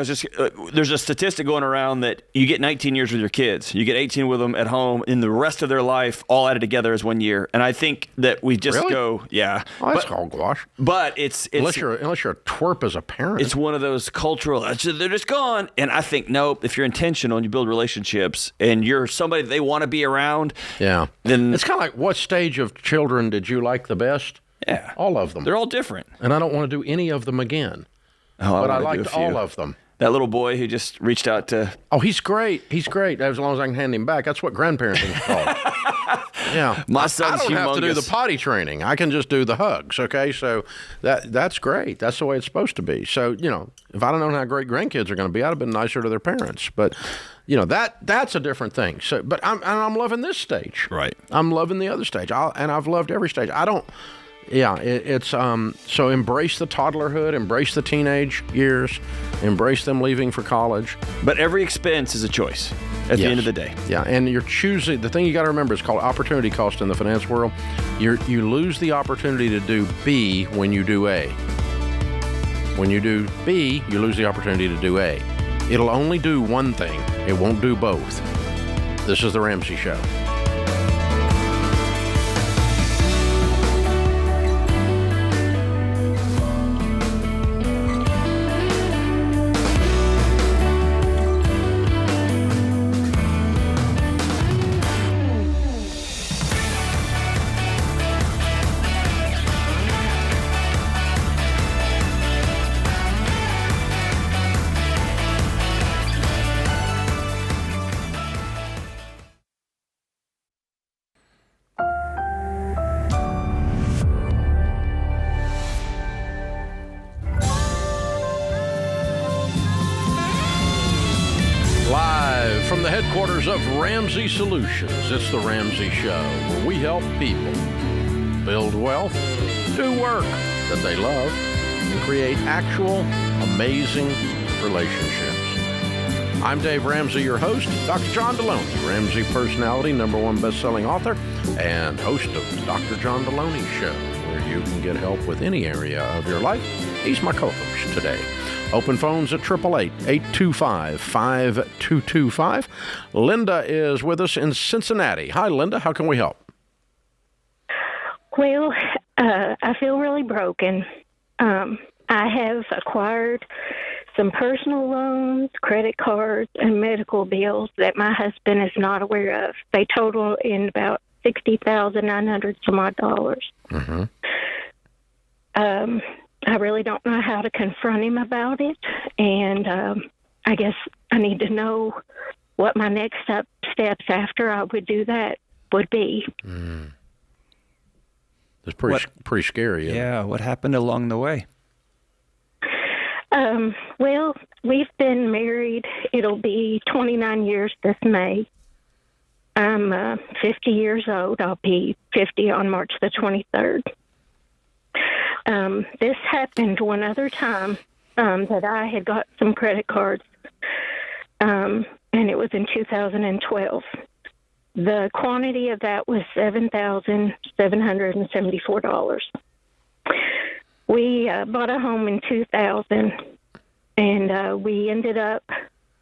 There's a statistic going around that you get 19 years with your kids. You get 18 with them at home, and the rest of their life all added together is 1 year. And I think that we just go, yeah. Oh, that's hogwash. But it's unless you're a twerp as a parent. It's one of those cultural, they're just gone. And I think, nope, if you're intentional and you build relationships and you're somebody they want to be around, then it's kind of like, what stage of children did you like the best? Yeah, all of them. They're all different, and I don't want to do any of them again. But I liked all of them. That little boy who just reached out to... Oh, he's great. He's great. As long as I can hand him back. That's what grandparenting is called. Yeah. My son's I don't have to do the potty training. I can just do the hugs, okay? So that's great. That's the way it's supposed to be. So, if I'd have known how great grandkids are going to be, I'd have been nicer to their parents. But, that's a different thing. So, but I'm loving this stage. Right. I'm loving the other stage. And I've loved every stage. It's so embrace the toddlerhood, embrace the teenage years, embrace them leaving for college. But every expense is a choice at the end of the day. Yeah, and you're choosing. The thing you got to remember is called opportunity cost in the finance world. You lose the opportunity to do B when you do A. When you do B, you lose the opportunity to do A. It'll only do one thing. It won't do both. This is The Ramsey Show. members of Ramsey Solutions. It's the Ramsey Show, where we help people build wealth, do work that they love, and create actual amazing relationships. I'm Dave Ramsey, your host. Dr. John Delony, Ramsey personality, #1 best-selling author, and host of the Dr. John Delony Show, where you can get help with any area of your life. He's my co-host today. Open phones at 888-825-5225. Linda is with us in Cincinnati. Hi, Linda. How can we help? Well, I feel really broken. I have acquired some personal loans, credit cards, and medical bills that my husband is not aware of. They total in about $60,900 some odd dollars. Mm-hmm. I really don't know how to confront him about it, and I guess I need to know what my next steps after I would do that would be. Mm. It's pretty scary. Yeah, what happened along the way? Well, we've been married. It'll be 29 years this May. I'm 50 years old. I'll be 50 on March the 23rd. This happened one other time that I had got some credit cards, and it was in 2012. The quantity of that was $7,774. We bought a home in 2000, and we ended up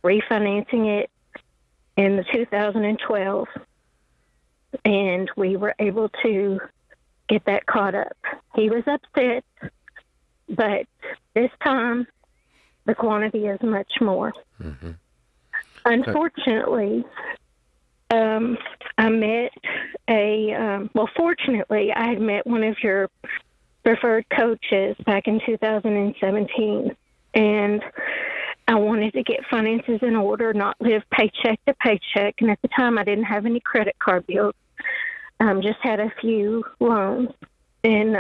refinancing it in the 2012, and we were able to get that caught up. He was upset, but this time the quantity is much more. Mm-hmm. Unfortunately, fortunately, I had met one of your preferred coaches back in 2017, and I wanted to get finances in order, not live paycheck to paycheck, and at the time I didn't have any credit card bills. Just had a few loans, and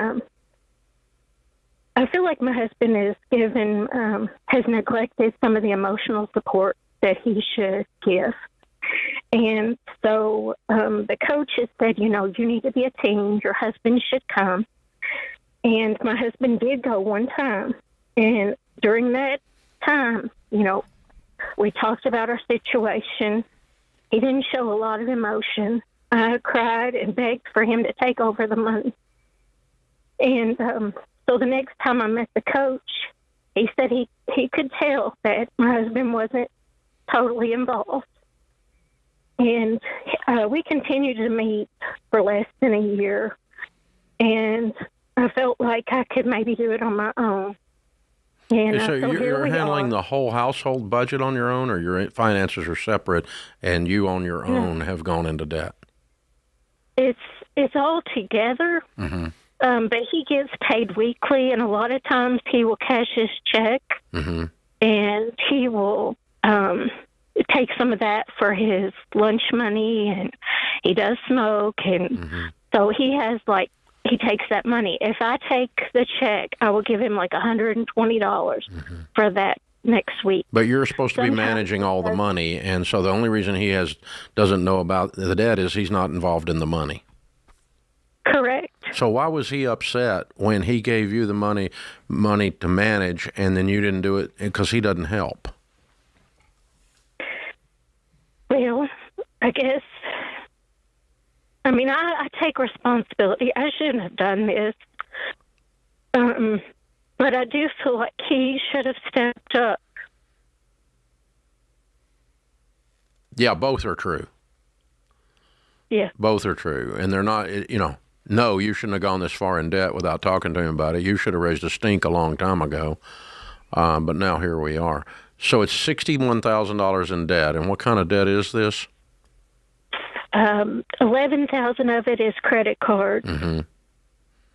I feel like my husband has neglected some of the emotional support that he should give. And so the coach has said, you need to be a team. Your husband should come. And my husband did go one time. And during that time, we talked about our situation. He didn't show a lot of emotion. I cried and begged for him to take over the money. And so the next time I met the coach, he said he could tell that my husband wasn't totally involved. And we continued to meet for less than a year. And I felt like I could maybe do it on my own. And so you're handling the whole household budget on your own, or your finances are separate and you on your own have gone into debt? It's all together, mm-hmm. But he gets paid weekly, and a lot of times he will cash his check, mm-hmm. and he will take some of that for his lunch money, and he does smoke, and mm-hmm. so he takes that money. If I take the check, I will give him like $120 mm-hmm. for that next week. But you're supposed to be managing all the money, and so the only reason he doesn't know about the debt is he's not involved in the money. Correct. So why was he upset when he gave you the money to manage, and then you didn't do it because he doesn't help? Well, I guess, I take responsibility. I shouldn't have done this. But I do feel like he should have stepped up. Yeah, both are true. Yeah. Both are true. And they're not, no, you shouldn't have gone this far in debt without talking to him about it. You should have raised a stink a long time ago. But now here we are. So it's $61,000 in debt. And what kind of debt is this? 11,000 of it is credit cards. Mm-hmm.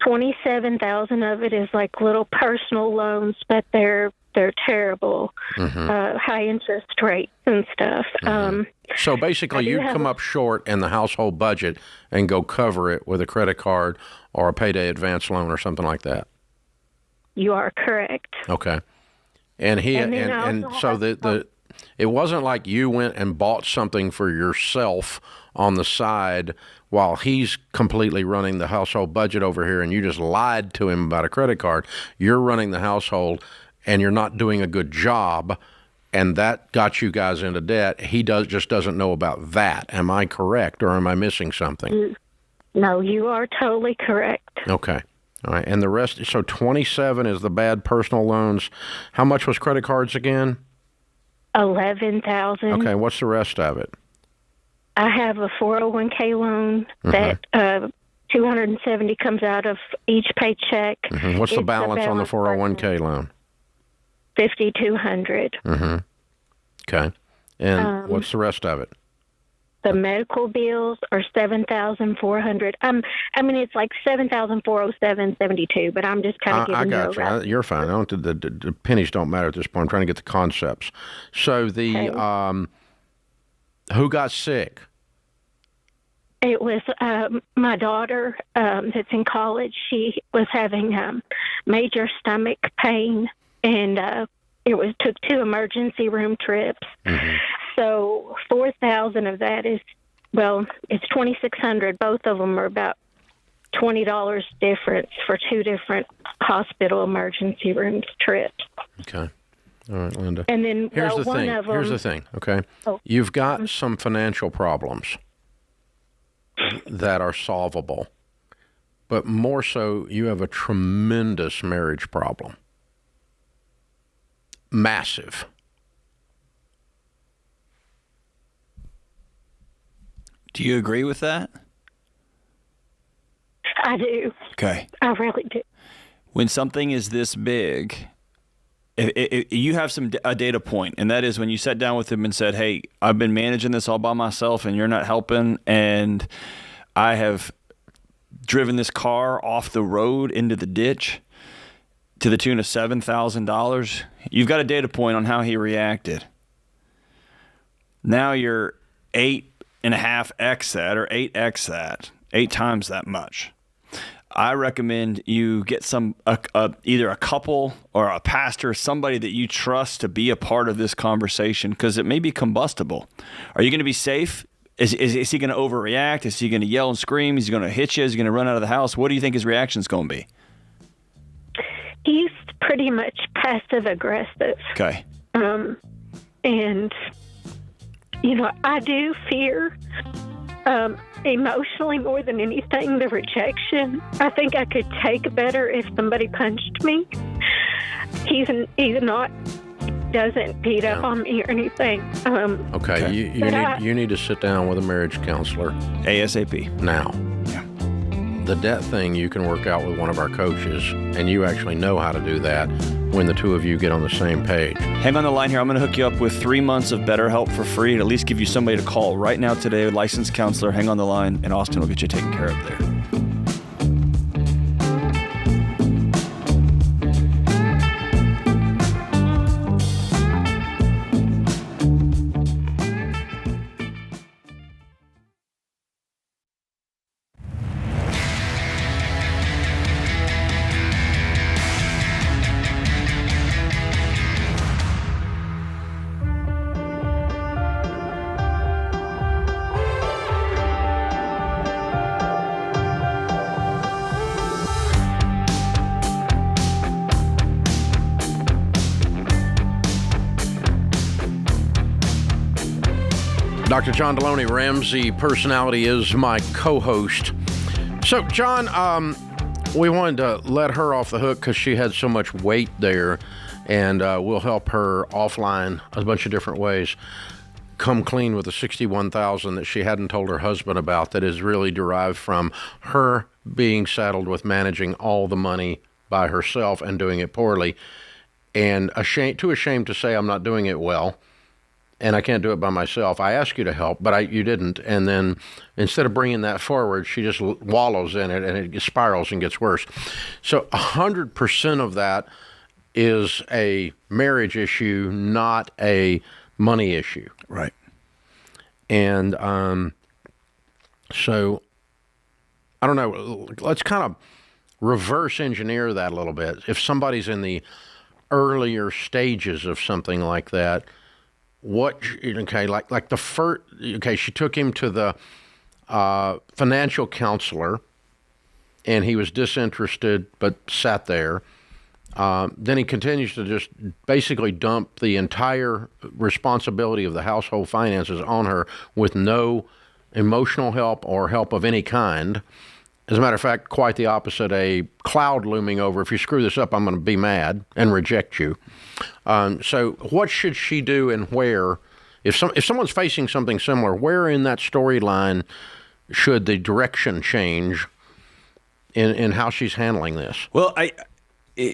27,000 of it is like little personal loans, but they're terrible, mm-hmm. High interest rates and stuff. Mm-hmm. So basically, you'd come up short in the household budget and go cover it with a credit card or a payday advance loan or something like that. You are correct. Okay, and he and so the it wasn't like you went and bought something for yourself on the side while he's completely running the household budget over here and you just lied to him about a credit card. You're running the household and you're not doing a good job, and that got you guys into debt. He just doesn't know about that. Am I correct, or am I missing something? No, you are totally correct. Okay. All right. And the rest, so 27 is the bad personal loans. How much was credit cards again? 11,000. Okay. What's the rest of it? I have a 401k loan that $270 comes out of each paycheck. What's the balance on the 401k loan? $5,200. Okay. And what's the rest of it? The medical bills are $7,400. I mean, it's like $7,407.72, but I'm just kind of giving I got you. You're fine. The pennies don't matter at this point. I'm trying to get the concepts. So who got sick? It was my daughter that's in college. She was having major stomach pain, and took 2 emergency room trips. So 4,000 of that is, it's 2,600. Both of them are about $20 difference for 2 different hospital emergency room trips. Okay. All right, Linda. And then Here's the thing, okay? You've got some financial problems that are solvable, but more so, you have a tremendous marriage problem. Massive. Do you agree with that? I do. Okay. I really do. When something is this big, you have a data point, and that is when you sat down with him and said, hey, I've been managing this all by myself and you're not helping, and I have driven this car off the road into the ditch to the tune of $7,000. You've got a data point on how he reacted. Now you're 8.5x that, or 8x that, 8 times that much. I recommend you get either a couple or a pastor, somebody that you trust to be a part of this conversation, because it may be combustible. Are you going to be safe? Is he going to overreact? Is he going to yell and scream? Is he going to hit you? Is he going to run out of the house? What do you think his reaction is going to be? He's pretty much passive aggressive. Okay. And I do fear emotionally more than anything the rejection. I think I could take better if somebody punched me. He's not doesn't beat up on me or anything. Okay. You need to sit down with a marriage counselor ASAP now. Yeah. The debt thing you can work out with one of our coaches, and you actually know how to do that when the two of you get on the same page. Hang on the line here. I'm going to hook you up with 3 months of BetterHelp for free, and at least give you somebody to call right now today, a licensed counselor. Hang on the line, and Austin will get you taken care of there. Dr. John Delony, Ramsey Personality, is my co-host. So, John, we wanted to let her off the hook because she had so much weight there, and we'll help her offline a bunch of different ways. Come clean with the $61,000 that she hadn't told her husband about, that is really derived from her being saddled with managing all the money by herself and doing it poorly, and too ashamed to say I'm not doing it well. And I can't do it by myself. I asked you to help, but you didn't. And then instead of bringing that forward, she just wallows in it, and it spirals and gets worse. So 100% of that is a marriage issue, not a money issue. Right. And so, I don't know, let's kind of reverse engineer that a little bit. If somebody's in the earlier stages of something like that, like the first, she took him to the financial counselor, and he was disinterested but sat there. Then he continues to just basically dump the entire responsibility of the household finances on her with no emotional help or help of any kind. As a matter of fact, quite the opposite, a cloud looming over. If you screw this up, I'm going to be mad and reject you. So what should she do, and where, if someone's facing something similar, where in that storyline should the direction change in how she's handling this? Well,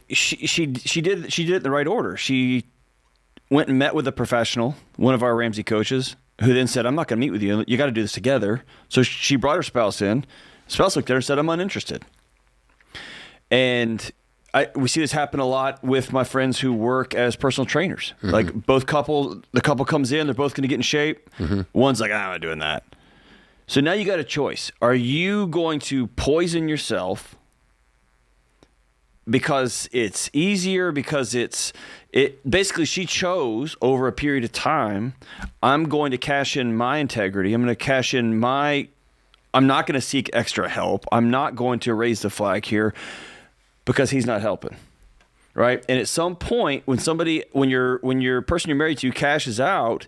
she did it in the right order. She went and met with a professional, one of our Ramsey coaches, who then said, I'm not going to meet with you. You got to do this together. So she brought her spouse in. Spouse looked at her and said, I'm uninterested. And we see this happen a lot with my friends who work as personal trainers. Mm-hmm. Like the couple comes in, they're both going to get in shape. Mm-hmm. One's like, I'm not doing that. So now you got a choice. Are you going to poison yourself because it's easier, because basically she chose over a period of time, I'm going to cash in my integrity. I'm going to cash in I'm not going to seek extra help. I'm not going to raise the flag here because he's not helping, right? And at some point, when your person you're married to cashes out,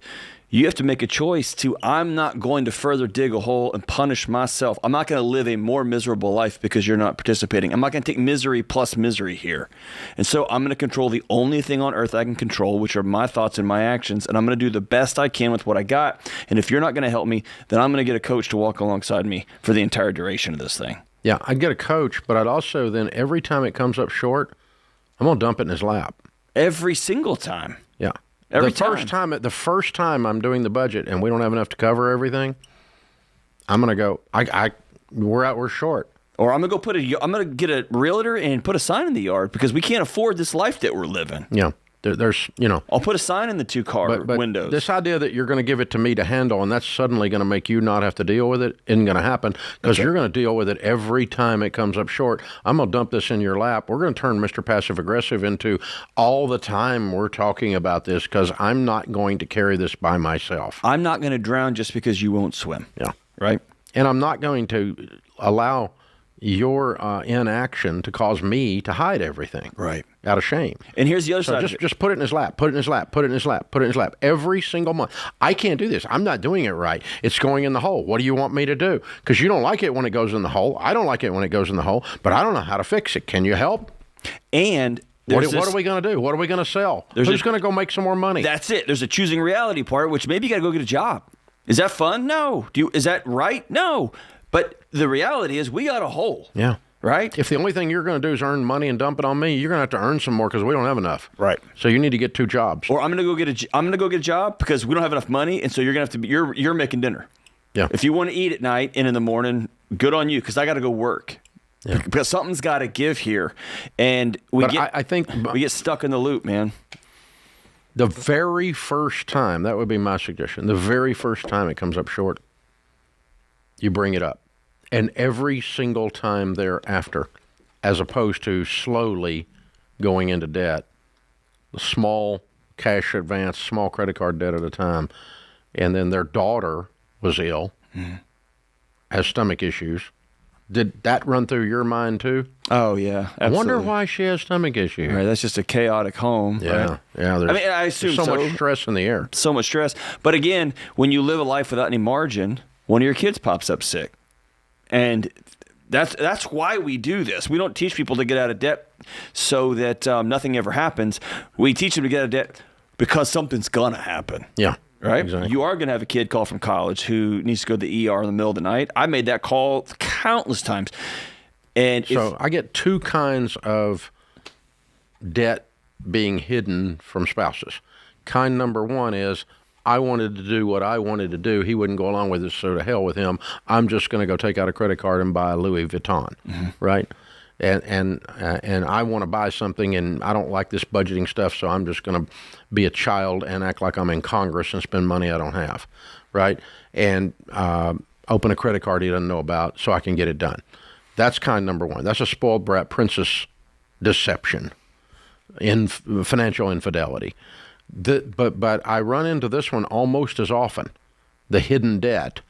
you have to make a choice I'm not going to further dig a hole and punish myself. I'm not going to live a more miserable life because you're not participating. I'm not going to take misery plus misery here. And so I'm going to control the only thing on earth I can control, which are my thoughts and my actions. And I'm going to do the best I can with what I got. And if you're not going to help me, then I'm going to get a coach to walk alongside me for the entire duration of this thing. Yeah, I'd get a coach, but I'd also then, every time it comes up short, I'm going to dump it in his lap. Every single time. Yeah. The first time I'm doing the budget and we don't have enough to cover everything, I'm going to go, we're short. Or I'm going to get a realtor and put a sign in the yard because we can't afford this life that we're living. Yeah. There's, I'll put a sign in the two-car windows. This idea that you're going to give it to me to handle and that's suddenly going to make you not have to deal with it isn't going to happen, because you're going to deal with it every time it comes up short. I'm going to dump this in your lap. We're going to turn Mr. Passive Aggressive into all the time we're talking about this, because I'm not going to carry this by myself. I'm not going to drown just because you won't swim. Yeah. Right? And I'm not going to allow your inaction to cause me to hide everything. Right. Out of shame. And here's the other side. Just put it in his lap, put it in his lap, put it in his lap, put it in his lap every single month. I can't do this. I'm not doing it right. It's going in the hole. What do you want me to do? Because you don't like it when it goes in the hole. I don't like it when it goes in the hole, but I don't know how to fix it. Can you help? And what are we going to do? What are we going to sell? Who's going to go make some more money? That's it. There's a choosing reality part, which maybe you got to go get a job. Is that fun? No. Is that right? No. But the reality is we got a hole. Yeah. Right? If the only thing you're going to do is earn money and dump it on me, you're going to have to earn some more because we don't have enough. Right. So you need to get 2 jobs. Or I'm going to go get a job because we don't have enough money, and so you're going to have to you're making dinner. Yeah. If you want to eat at night and in the morning, good on you, because I got to go work. Yeah. Because something's got to give here, and I think we get stuck in the loop, man. The very first time, that would be my suggestion. The very first time it comes up short, you bring it up. And every single time thereafter, as opposed to slowly going into debt, small cash advance, small credit card debt at a time, and then their daughter was ill, has stomach issues. Did that run through your mind too? Oh, yeah. Absolutely. I wonder why she has stomach issues. Right, that's just a chaotic home. Yeah, right? yeah. I assume so much stress in the air. So much stress. But again, when you live a life without any margin, one of your kids pops up sick. And that's why we do this. We don't teach people to get out of debt so that nothing ever happens. We teach them to get out of debt because something's going to happen. Yeah. Right? Exactly. You are going to have a kid call from college who needs to go to the ER in the middle of the night. I made that call countless times. And so I get 2 kinds of debt being hidden from spouses. Kind number 1 is, I wanted to do what I wanted to do. He wouldn't go along with it, so to hell with him. I'm just going to go take out a credit card and buy a Louis Vuitton, right? And I want to buy something, and I don't like this budgeting stuff, so I'm just going to be a child and act like I'm in Congress and spend money I don't have, right? And open a credit card he doesn't know about so I can get it done. That's kind number 1. That's a spoiled brat princess deception, financial infidelity. But I run into this one almost as often, the hidden debt,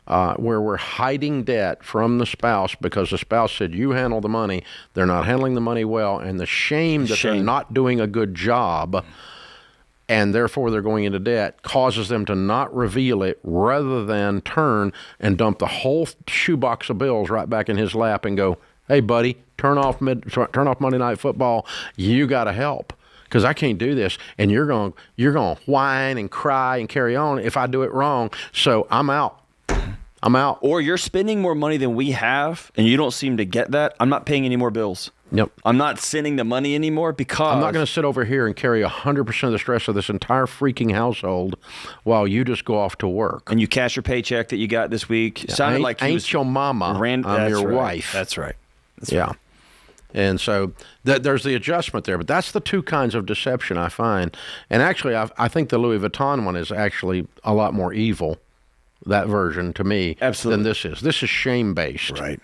where we're hiding debt from the spouse because the spouse said, you handle the money. They're not handling the money well, and the shame that they're not doing a good job and therefore they're going into debt causes them to not reveal it rather than turn and dump the whole shoebox of bills right back in his lap and go, hey, buddy, turn off Monday Night Football. You got to help because I can't do this. And you're going to whine and cry and carry on if I do it wrong. So I'm out. Or you're spending more money than we have, and you don't seem to get that. I'm not paying any more bills. Yep. I'm not sending the money anymore because I'm not going to sit over here and carry 100% of the stress of this entire freaking household while you just go off to work. And you cash your paycheck that you got this week. Yeah, sounded like ain't your mama. I'm your wife. That's right. Yeah. And so there's the adjustment there. But that's the two kinds of deception I find. And actually, I think the Louis Vuitton one is actually a lot more evil, that version, to me, than this is. This is shame-based. Right.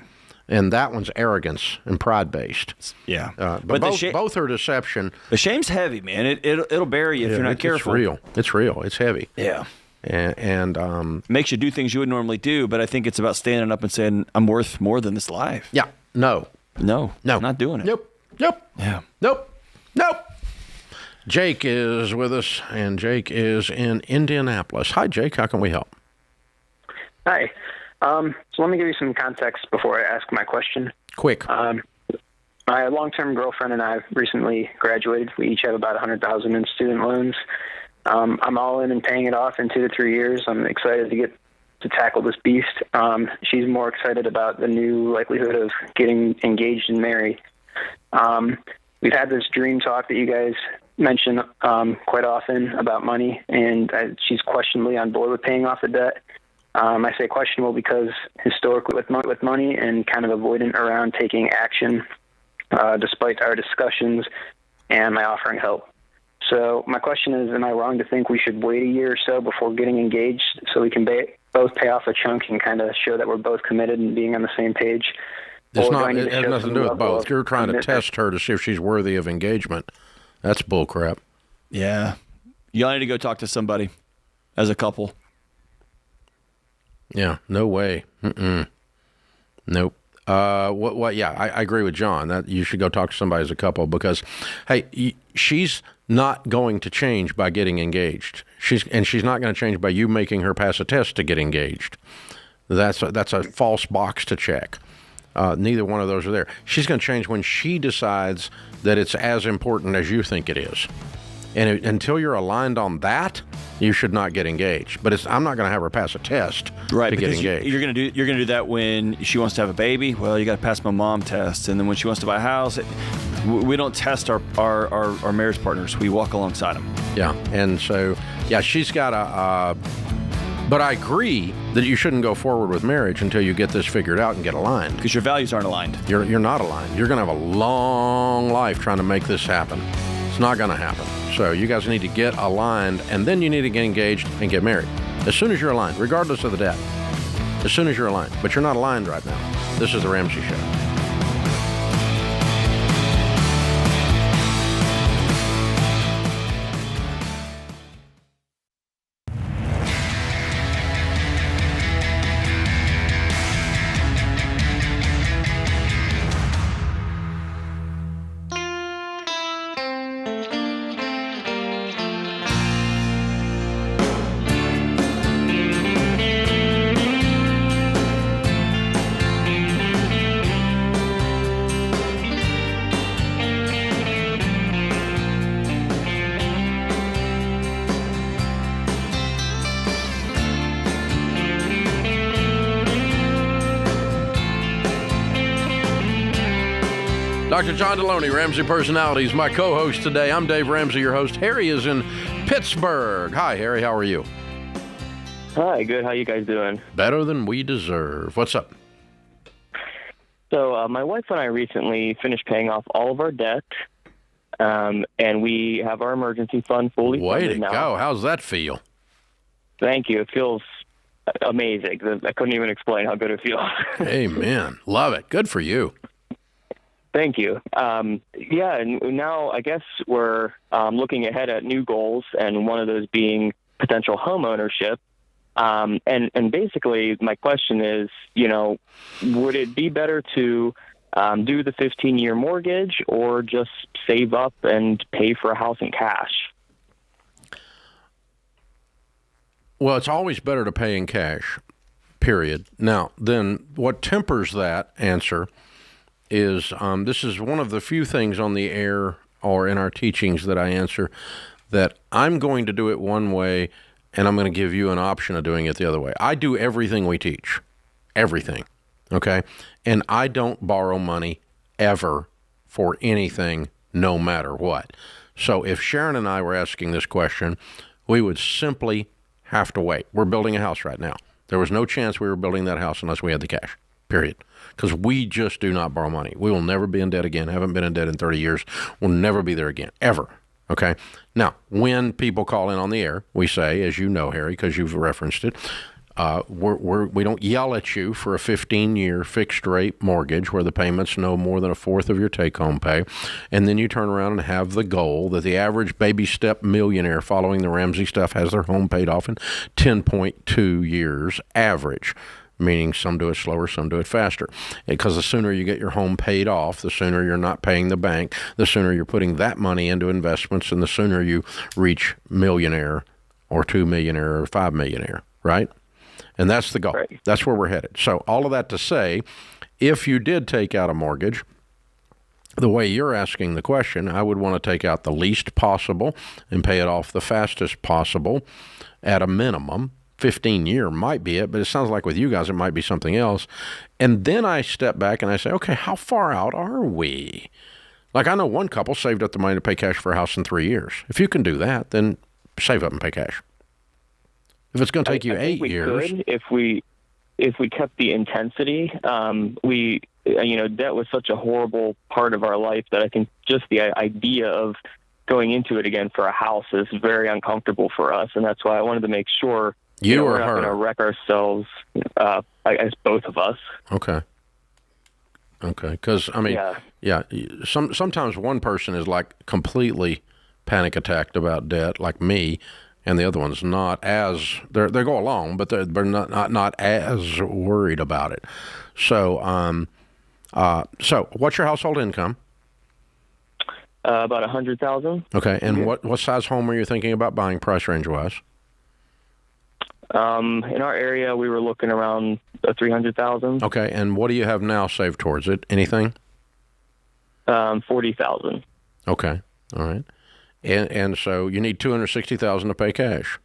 And that one's arrogance and pride-based. Yeah. But both are deception. The shame's heavy, man. It'll bury you if you're not careful. It's real. It's heavy. Yeah. And makes you do things you would normally do, but I think it's about standing up and saying, I'm worth more than this life. Yeah. No. Not doing it. Nope. Yeah. Nope. Jake is with us, and Jake is in Indianapolis. Hi, Jake. How can we help? Hi. So let me give you some context before I ask my question. Quick. My long-term girlfriend and I recently graduated. We each have about $100,000 in student loans. I'm all in and paying it off in 2 to 3 years. I'm excited to tackle this beast. She's more excited about the new likelihood of getting engaged and married. We've had this dream talk that you guys mention quite often about money, and she's questionably on board with paying off the debt. I say questionable because historically with money and kind of avoidant around taking action despite our discussions and my offering help. So my question is, am I wrong to think we should wait a year or so before getting engaged so we can both pay off a chunk and kind of show that we're both committed and being on the same page? It has nothing to do with both. You're trying to test her to see if she's worthy of engagement. That's bullcrap. Yeah. Y'all need to go talk to somebody as a couple. Yeah, no way. Nope. What? Yeah, I agree with John that you should go talk to somebody as a couple because, hey, she's not going to change by getting engaged. She's not going to change by you making her pass a test to get engaged. That's a false box to check. Neither one of those are there. She's going to change when she decides that it's as important as you think it is. And until you're aligned on that, you should not get engaged. But I'm not going to have her pass a test to get engaged. You're going to do that when she wants to have a baby. Well, you got to pass my mom test, and then when she wants to buy a house, we don't test our marriage partners. We walk alongside them. Yeah, and so she's got a. But I agree that you shouldn't go forward with marriage until you get this figured out and get aligned. Because your values aren't aligned. You're not aligned. You're going to have a long life trying to make this happen. It's not going to happen. So you guys need to get aligned, and then you need to get engaged and get married. As soon as you're aligned, regardless of the debt. As soon as you're aligned. But you're not aligned right now. This is The Ramsey Show. Dr. John Delony, Ramsey Personalities, my co-host today. I'm Dave Ramsey, your host. Harry is in Pittsburgh. Hi, Harry. How are you? Hi, good. How you guys doing? Better than we deserve. What's up? So my wife and I recently finished paying off all of our debt, and we have our emergency fund fully funded now. Way to go. How's that feel? Thank you. It feels amazing. I couldn't even explain how good it feels. Amen. Love it. Good for you. Thank you. Yeah, and now I guess we're looking ahead at new goals, and one of those being potential home ownership. And basically, my question is, would it be better to do the 15-year mortgage or just save up and pay for a house in cash? Well, it's always better to pay in cash, period. Now, then what tempers that answer is this is one of the few things on the air or in our teachings that I answer that I'm going to do it one way and I'm going to give you an option of doing it the other way. I do everything we teach, everything, okay? And I don't borrow money ever for anything, no matter what. So if Sharon and I were asking this question, we would simply have to wait. We're building a house right now. There was no chance we were building that house unless we had the cash, period. Because we just do not borrow money. We will never be in debt again. Haven't been in debt in 30 years. We'll never be there again, ever. Okay? Now, when people call in on the air, we say, as you know, Harry, because you've referenced it, we don't yell at you for a 15-year fixed-rate mortgage where the payment's no more than a fourth of your take-home pay, and then you turn around and have the goal that the average baby step millionaire following the Ramsey stuff has their home paid off in 10.2 years average, meaning some do it slower, some do it faster. Because the sooner you get your home paid off, the sooner you're not paying the bank, the sooner you're putting that money into investments, and the sooner you reach millionaire or 2 millionaire or 5 millionaire, right? And that's the goal. Right. That's where we're headed. So all of that to say, if you did take out a mortgage, the way you're asking the question, I would want to take out the least possible and pay it off the fastest possible at a minimum. 15-year might be it, but it sounds like with you guys it might be something else. And then I step back and I say, okay, how far out are we? Like I know one couple saved up the money to pay cash for a house in 3 years. If you can do that, then save up and pay cash. If it's going to take you 8 years, if we kept the intensity, debt was such a horrible part of our life that I think just the idea of going into it again for a house is very uncomfortable for us, and that's why I wanted to make sure we're not going to wreck ourselves. I guess both of us. Okay. Because sometimes one person is like completely panic attacked about debt, like me. And the other one's not as they go along, but they're not as worried about it. So, so what's your household income? About $100,000. Okay, and what size home are you thinking about buying, price range wise? In our area, we were looking around $300,000. Okay, and what do you have now saved towards it? Anything? $40,000. Okay, all right. And so you need $260,000 to pay cash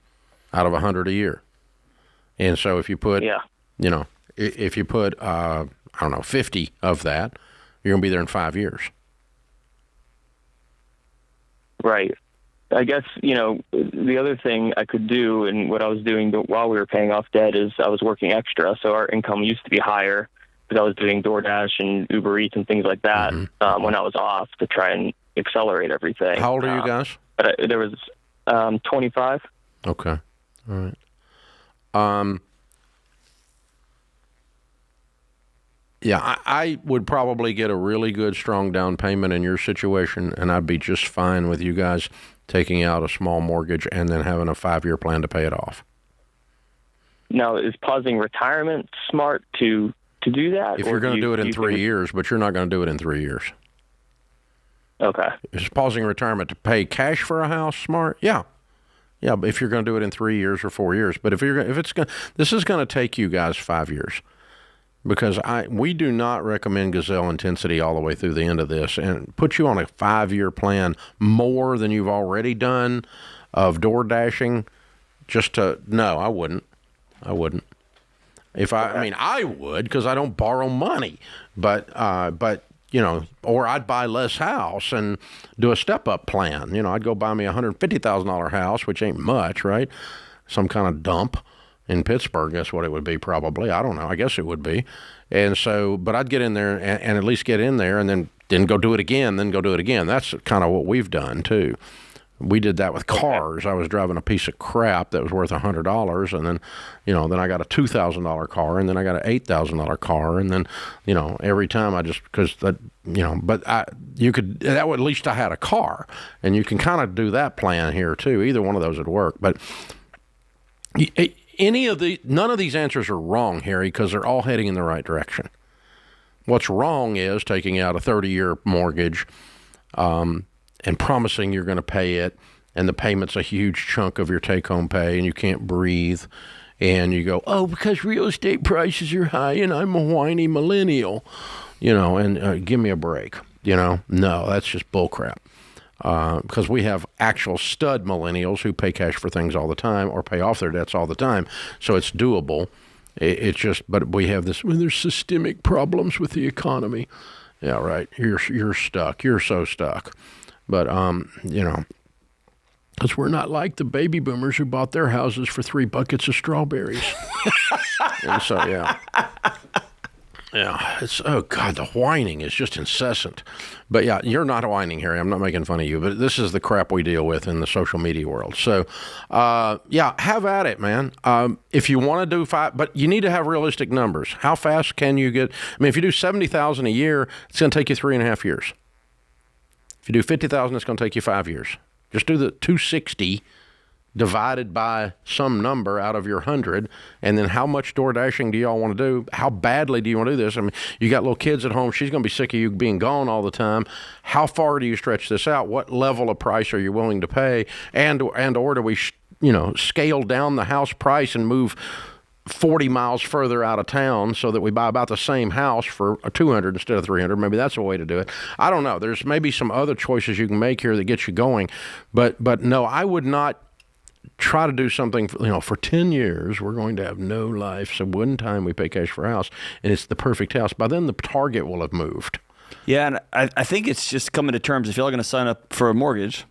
out of $100 a year. And so if you put, if you put, 50 of that, you're going to be there in 5 years. Right. I guess, the other thing I could do and what I was doing while we were paying off debt is I was working extra. So our income used to be higher because I was doing DoorDash and Uber Eats and things like that when I was off to try and accelerate everything. How old are you guys? There was 25. Okay. All right. I would probably get a really good, strong down payment in your situation, and I'd be just fine with you guys taking out a small mortgage and then having a 5-year plan to pay it off. Now, is pausing retirement smart to do that? If you're going to do it in 3 years, but you're not going to do it in 3 years. Okay. Is pausing retirement to pay cash for a house smart? Yeah. Yeah, but if you're going to do it in 3 years or 4 years, but this is going to take you guys 5 years, because we do not recommend gazelle intensity all the way through the end of this, and put you on a 5-year plan more than you've already done of door dashing. No, I wouldn't. I would because I don't borrow money, but or I'd buy less house and do a step-up plan. I'd go buy me a $150,000 house, which ain't much, right? Some kind of dump in Pittsburgh, that's what it would be probably. I don't know. I guess it would be. And so, but I'd get in there and at least get in there and then go do it again, then go do it again. That's kind of what we've done too. We did that with cars. I was driving a piece of crap that was worth $100, and then, then I got a $2,000 car, and then I got an $8,000 car, and then, every time I just but at least I had a car, and you can kind of do that plan here too. Either one of those would work, but none of these answers are wrong, Harry, because they're all heading in the right direction. What's wrong is taking out a 30-year mortgage, and promising you're going to pay it, and the payment's a huge chunk of your take-home pay, and you can't breathe, and you go, oh, because real estate prices are high, and I'm a whiny millennial, and give me a break, No, that's just bullcrap. Because we have actual stud millennials who pay cash for things all the time or pay off their debts all the time, so it's doable. It's just, but we have this, there's systemic problems with the economy. Yeah, right. You're stuck. You're so stuck. But, because we're not like the baby boomers who bought their houses for 3 buckets of strawberries. And so, yeah. Yeah, oh, God, the whining is just incessant. But, yeah, you're not whining, Harry. I'm not making fun of you. But this is the crap we deal with in the social media world. So, have at it, man. If you want to do 5, but you need to have realistic numbers. How fast can you get? I mean, if you do $70,000 a year, it's going to take you 3.5 years. If you do $50,000, it's going to take you 5 years. Just do the 260 divided by some number out of your 100, and then how much door dashing do y'all want to do? How badly do you want to do this? I mean, you got little kids at home. She's going to be sick of you being gone all the time. How far do you stretch this out? What level of price are you willing to pay? And or do we, scale down the house price and move 40 miles further out of town so that we buy about the same house for $200 instead of $300. Maybe that's a way to do it. I don't know. There's maybe some other choices you can make here that get you going. But no, I would not try to do something, for 10 years, we're going to have no life. So one time we pay cash for a house, and it's the perfect house. By then, the target will have moved. Yeah, and I think it's just coming to terms. If you're going to sign up for a mortgage,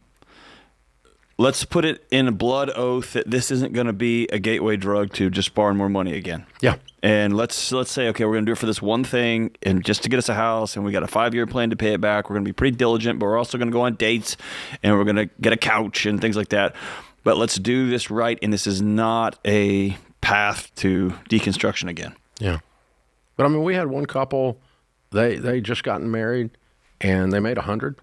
let's put it in a blood oath that this isn't going to be a gateway drug to just borrowing more money again. Yeah. And let's say, okay, we're going to do it for this one thing and just to get us a house, and we got a 5-year plan to pay it back. We're going to be pretty diligent, but we're also going to go on dates, and we're going to get a couch and things like that. But let's do this right, and this is not a path to deconstruction again. Yeah. But, I mean, we had one couple, they just gotten married, and they made $100.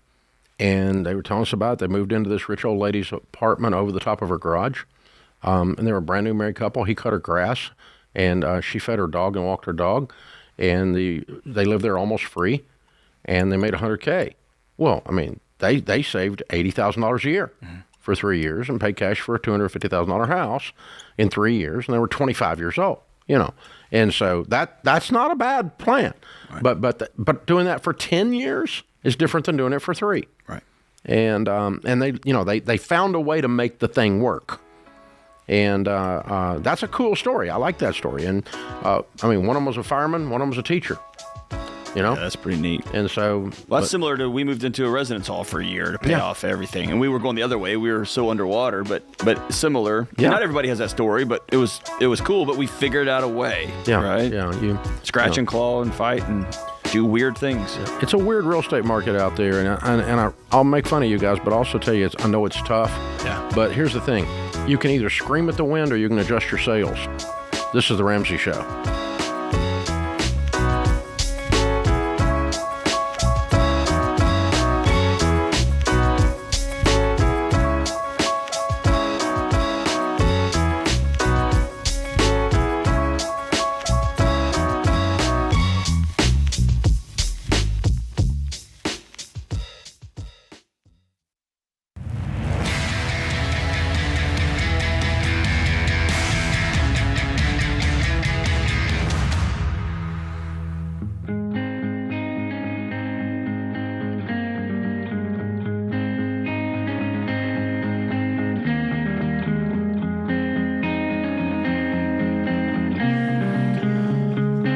And they were telling us about it. They moved into this rich old lady's apartment over the top of her garage. And they were a brand new married couple. He cut her grass, and she fed her dog and walked her dog. And they lived there almost free, and they made $100K. Well, I mean, they saved $80,000 a year for 3 years and paid cash for a $250,000 house in 3 years. And they were 25 years old, And so that's not a bad plan. Right. But doing that for 10 years is different than doing it for 3. Right. And they found a way to make the thing work. And that's a cool story. I like that story. And one of them was a fireman, one of them was a teacher. Yeah, that's pretty neat. And so that's similar to we moved into a residence hall for a year to pay off everything, and we were going the other way. We were so underwater, but similar. Yeah. Not everybody has that story, but it was cool. But we figured out a way. Yeah. Right. Yeah. You scratch and claw and fight and do weird things. It's a weird real estate market out there, and I'll make fun of you guys, but also tell you I know it's tough. Yeah. But here's the thing: you can either scream at the wind or you can adjust your sails. This is the Ramsey Show.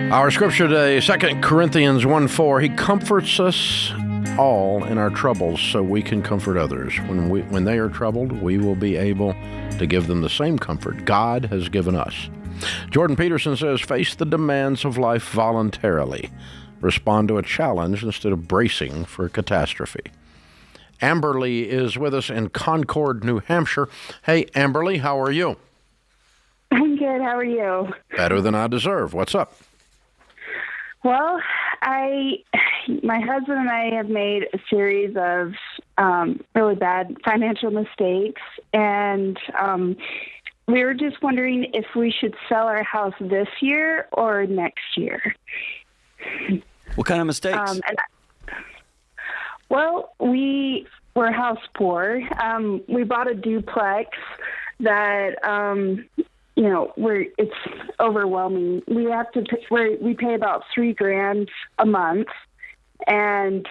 Our scripture today, 2 Corinthians 1:4, He comforts us all in our troubles so we can comfort others. When they are troubled, we will be able to give them the same comfort God has given us. Jordan Peterson says, face the demands of life voluntarily. Respond to a challenge instead of bracing for a catastrophe. Amberly is with us in Concord, New Hampshire. Hey, Amberly, how are you? I'm good. How are you? Better than I deserve. What's up? Well, my husband and I have made a series of really bad financial mistakes, and we were just wondering if we should sell our house this year or next year. What kind of mistakes? Well, we were house poor. We bought a duplex that, it's overwhelming. We pay about $3,000 a month, and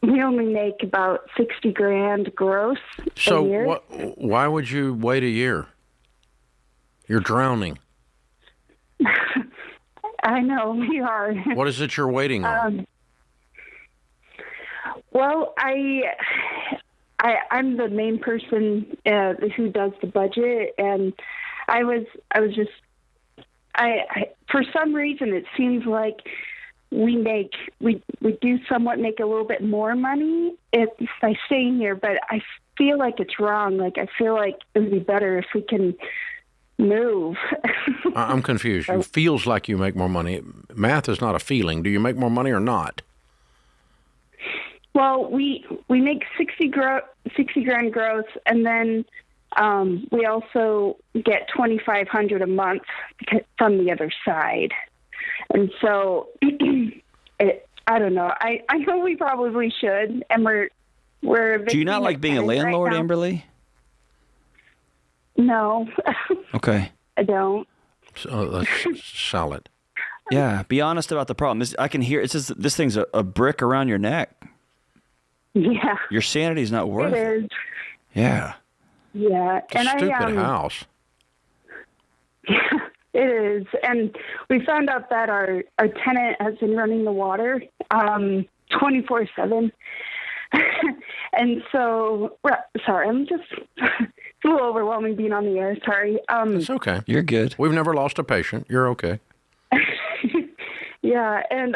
we only make about $60,000 gross a year. So why would you wait a year? You're drowning. I know, we are. What is it you're waiting on? Well, I'm the main person who does the budget, and I for some reason it seems like we do somewhat make a little bit more money by staying here, but I feel like it's wrong. Like, I feel like it would be better if we can move. I'm confused. It feels like you make more money. Math is not a feeling. Do you make more money or not? Well, we make $60,000 gross, and then we also get $2,500 a month from the other side. And so, I don't know. I know we probably should, and we're. Do you not like being a landlord, right Amberly? No. Okay. I don't. So let's sell it. Yeah, be honest about the problem. I can hear it says this thing's a brick around your neck. Yeah. Your sanity's not worth it. It is. Yeah. Yeah. It's a stupid house. Yeah, it is. And we found out that our tenant has been running the water 24/7. And so, sorry, I'm just, it's a little overwhelming being on the air. Sorry. It's okay. You're good. We've never lost a patient. You're okay. Yeah, and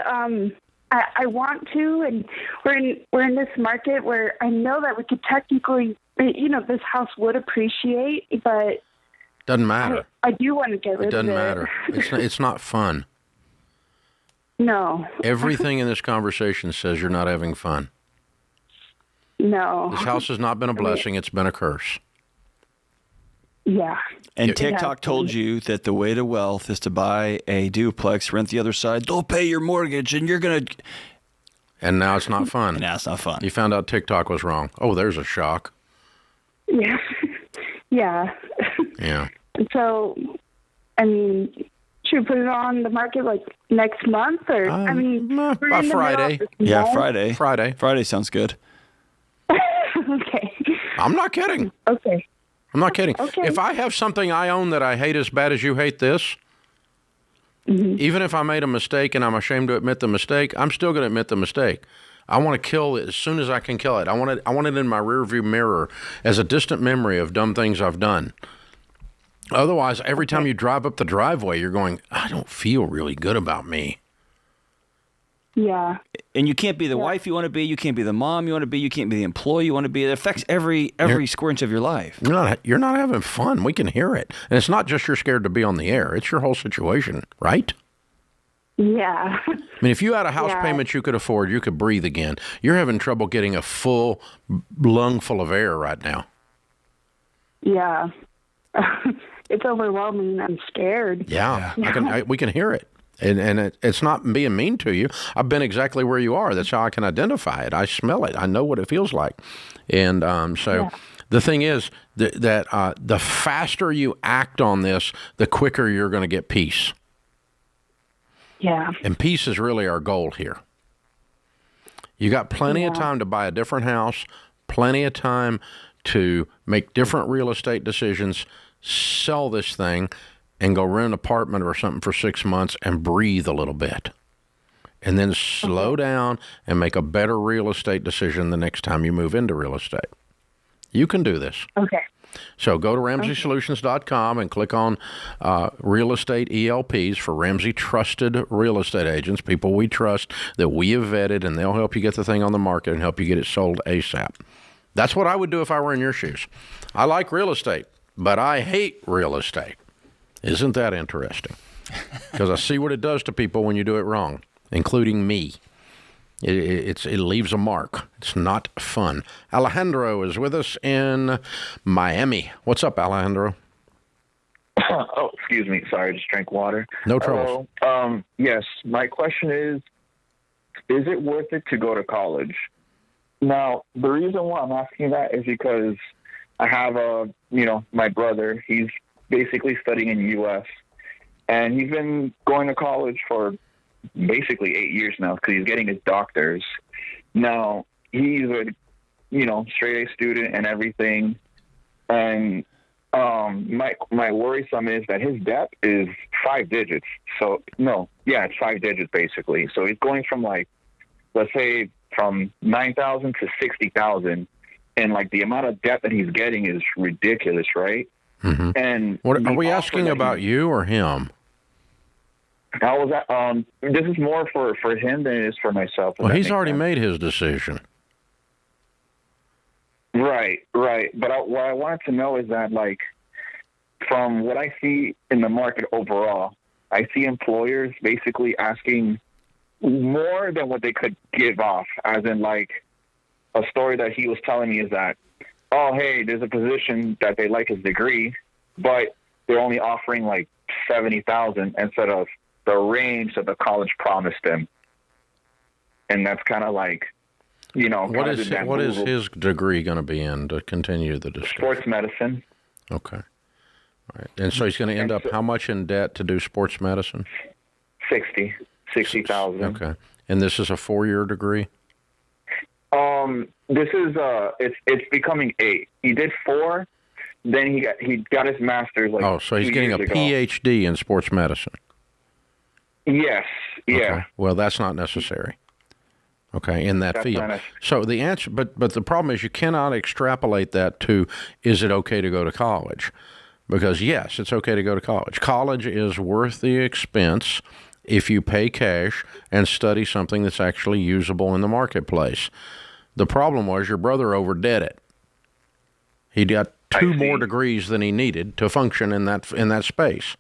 I want to, and we're in this market where I know that we could technically, this house would appreciate, but doesn't matter. I do want to get rid of it. Doesn't matter. It's not fun. No. Everything in this conversation says you're not having fun. No. This house has not been a blessing. It's been a curse. Yeah. And TikTok told you that the way to wealth is to buy a duplex, rent the other side, don't pay your mortgage, and you're going to... And now it's not fun. And now it's not fun. You found out TikTok was wrong. Oh, there's a shock. Yeah. Yeah. Yeah. So, should we put it on the market like next month? Or, by Friday. Yeah, Friday. Friday sounds good. Okay. I'm not kidding. Okay. I'm not kidding. Okay. If I have something I own that I hate as bad as you hate this, even if I made a mistake and I'm ashamed to admit the mistake, I'm still going to admit the mistake. I want to kill it as soon as I can kill it. I want it in my rearview mirror as a distant memory of dumb things I've done. Otherwise, every time you drive up the driveway, you're going, I don't feel really good about me. Yeah. And you can't be the wife you want to be. You can't be the mom you want to be. You can't be the employee you want to be. It affects every square inch of your life. You're not having fun. We can hear it. And it's not just you're scared to be on the air. It's your whole situation, right? Yeah. I mean, if you had a house payment you could afford, you could breathe again. You're having trouble getting a full lung full of air right now. Yeah. It's overwhelming. I'm scared. Yeah. We can hear it. And it's not being mean to you. I've been exactly where you are. That's how I can identify it. I smell it. I know what it feels like. And the thing is that the faster you act on this, the quicker you're going to get peace. Yeah. And peace is really our goal here. You got plenty of time to buy a different house, plenty of time to make different real estate decisions, sell this thing, and go rent an apartment or something for 6 months and breathe a little bit. And then slow down and make a better real estate decision the next time you move into real estate. You can do this. Okay. So go to RamseySolutions.com and click on Real Estate ELPs for Ramsey Trusted Real Estate Agents, people we trust that we have vetted, and they'll help you get the thing on the market and help you get it sold ASAP. That's what I would do if I were in your shoes. I like real estate, but I hate real estate. Isn't that interesting? Because I see what it does to people when you do it wrong, including me. It leaves a mark. It's not fun. Alejandro is with us in Miami. What's up, Alejandro? Oh, excuse me. Sorry, I just drank water. No trouble. Yes, my question is it worth it to go to college? Now, the reason why I'm asking that is because I have my brother. He's basically studying in the U.S., and he's been going to college for basically 8 years now because he's getting his doctors. Now, he's a, straight A student and everything. And my worrisome is that his debt is 5 digits. So, it's 5 digits basically. So he's going from let's say from 9,000 to 60,000. And the amount of debt that he's getting is ridiculous, right? Mm-hmm. And what are we asking about, you or him? How was that? This is more for him than it is for myself. Well, he's already made his decision. Right. But what I wanted to know is that, from what I see in the market overall, I see employers basically asking more than what they could give off. As in, a story that he was telling me is that, oh, hey, there's a position that they like his degree, but they're only offering 70,000 instead of the range that the college promised him. And that's kind of what is his degree going to be in to continue the discussion? Sports medicine. Okay. All right. And so he's going to end up how much in debt to do sports medicine? 60,000. Okay. And this is a 4-year degree? This is it's becoming 8. He did 4, then he got his master's so he's getting a PhD in sports medicine. Yes. Yeah. Okay. Well, that's not necessary. Okay, in that field. So the answer, but the problem is you cannot extrapolate that to, is it okay to go to college? Because yes, it's okay to go to college. College is worth the expense if you pay cash and study something that's actually usable in the marketplace. The problem was your brother overdid it. He got 2 more degrees than he needed to function in that space.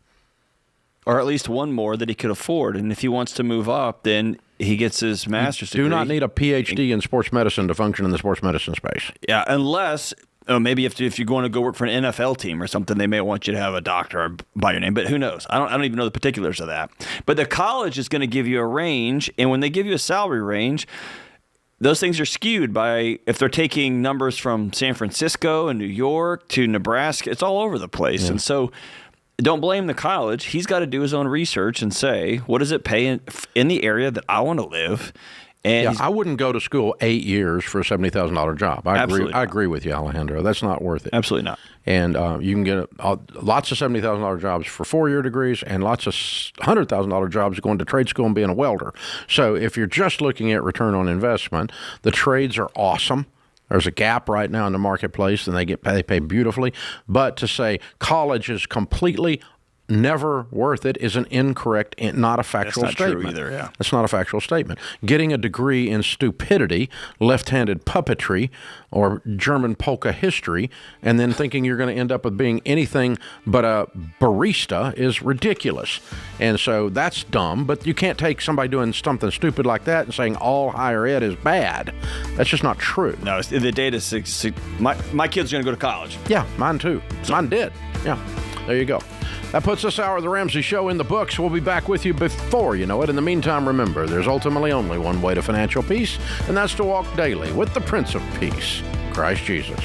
Or at least one more that he could afford. And if he wants to move up, then he gets his master's degree. Do not need a PhD in sports medicine to function in the sports medicine space. Yeah, unless maybe if you're going to go work for an NFL team or something, they may want you to have a doctor by your name. But who knows? I don't even know the particulars of that. But the college is going to give you a range, and when they give you a salary range, those things are skewed by if they're taking numbers from San Francisco and New York to Nebraska. It's all over the place. Yeah. And so don't blame the college. He's got to do his own research and say, what does it pay in the area that I want to live? And I wouldn't go to school 8 years for a $70,000 job. I agree with you, Alejandro. That's not worth it. Absolutely not. And you can get lots of $70,000 jobs for 4-year degrees and lots of $100,000 jobs going to trade school and being a welder. So if you're just looking at return on investment, the trades are awesome. There's a gap right now in the marketplace, and they pay beautifully. But to say college is completely never worth it is an incorrect, not a factual statement. That's not true either, yeah. That's not a factual statement. Getting a degree in stupidity, left-handed puppetry, or German polka history, and then thinking you're going to end up with being anything but a barista is ridiculous. And so that's dumb, but you can't take somebody doing something stupid like that and saying all higher ed is bad. That's just not true. No, the data is my kid's going to go to college. Yeah, mine too. Mine did. Yeah, there you go. That puts this hour of The Ramsey Show in the books. We'll be back with you before you know it. In the meantime, remember, there's ultimately only one way to financial peace, and that's to walk daily with the Prince of Peace, Christ Jesus.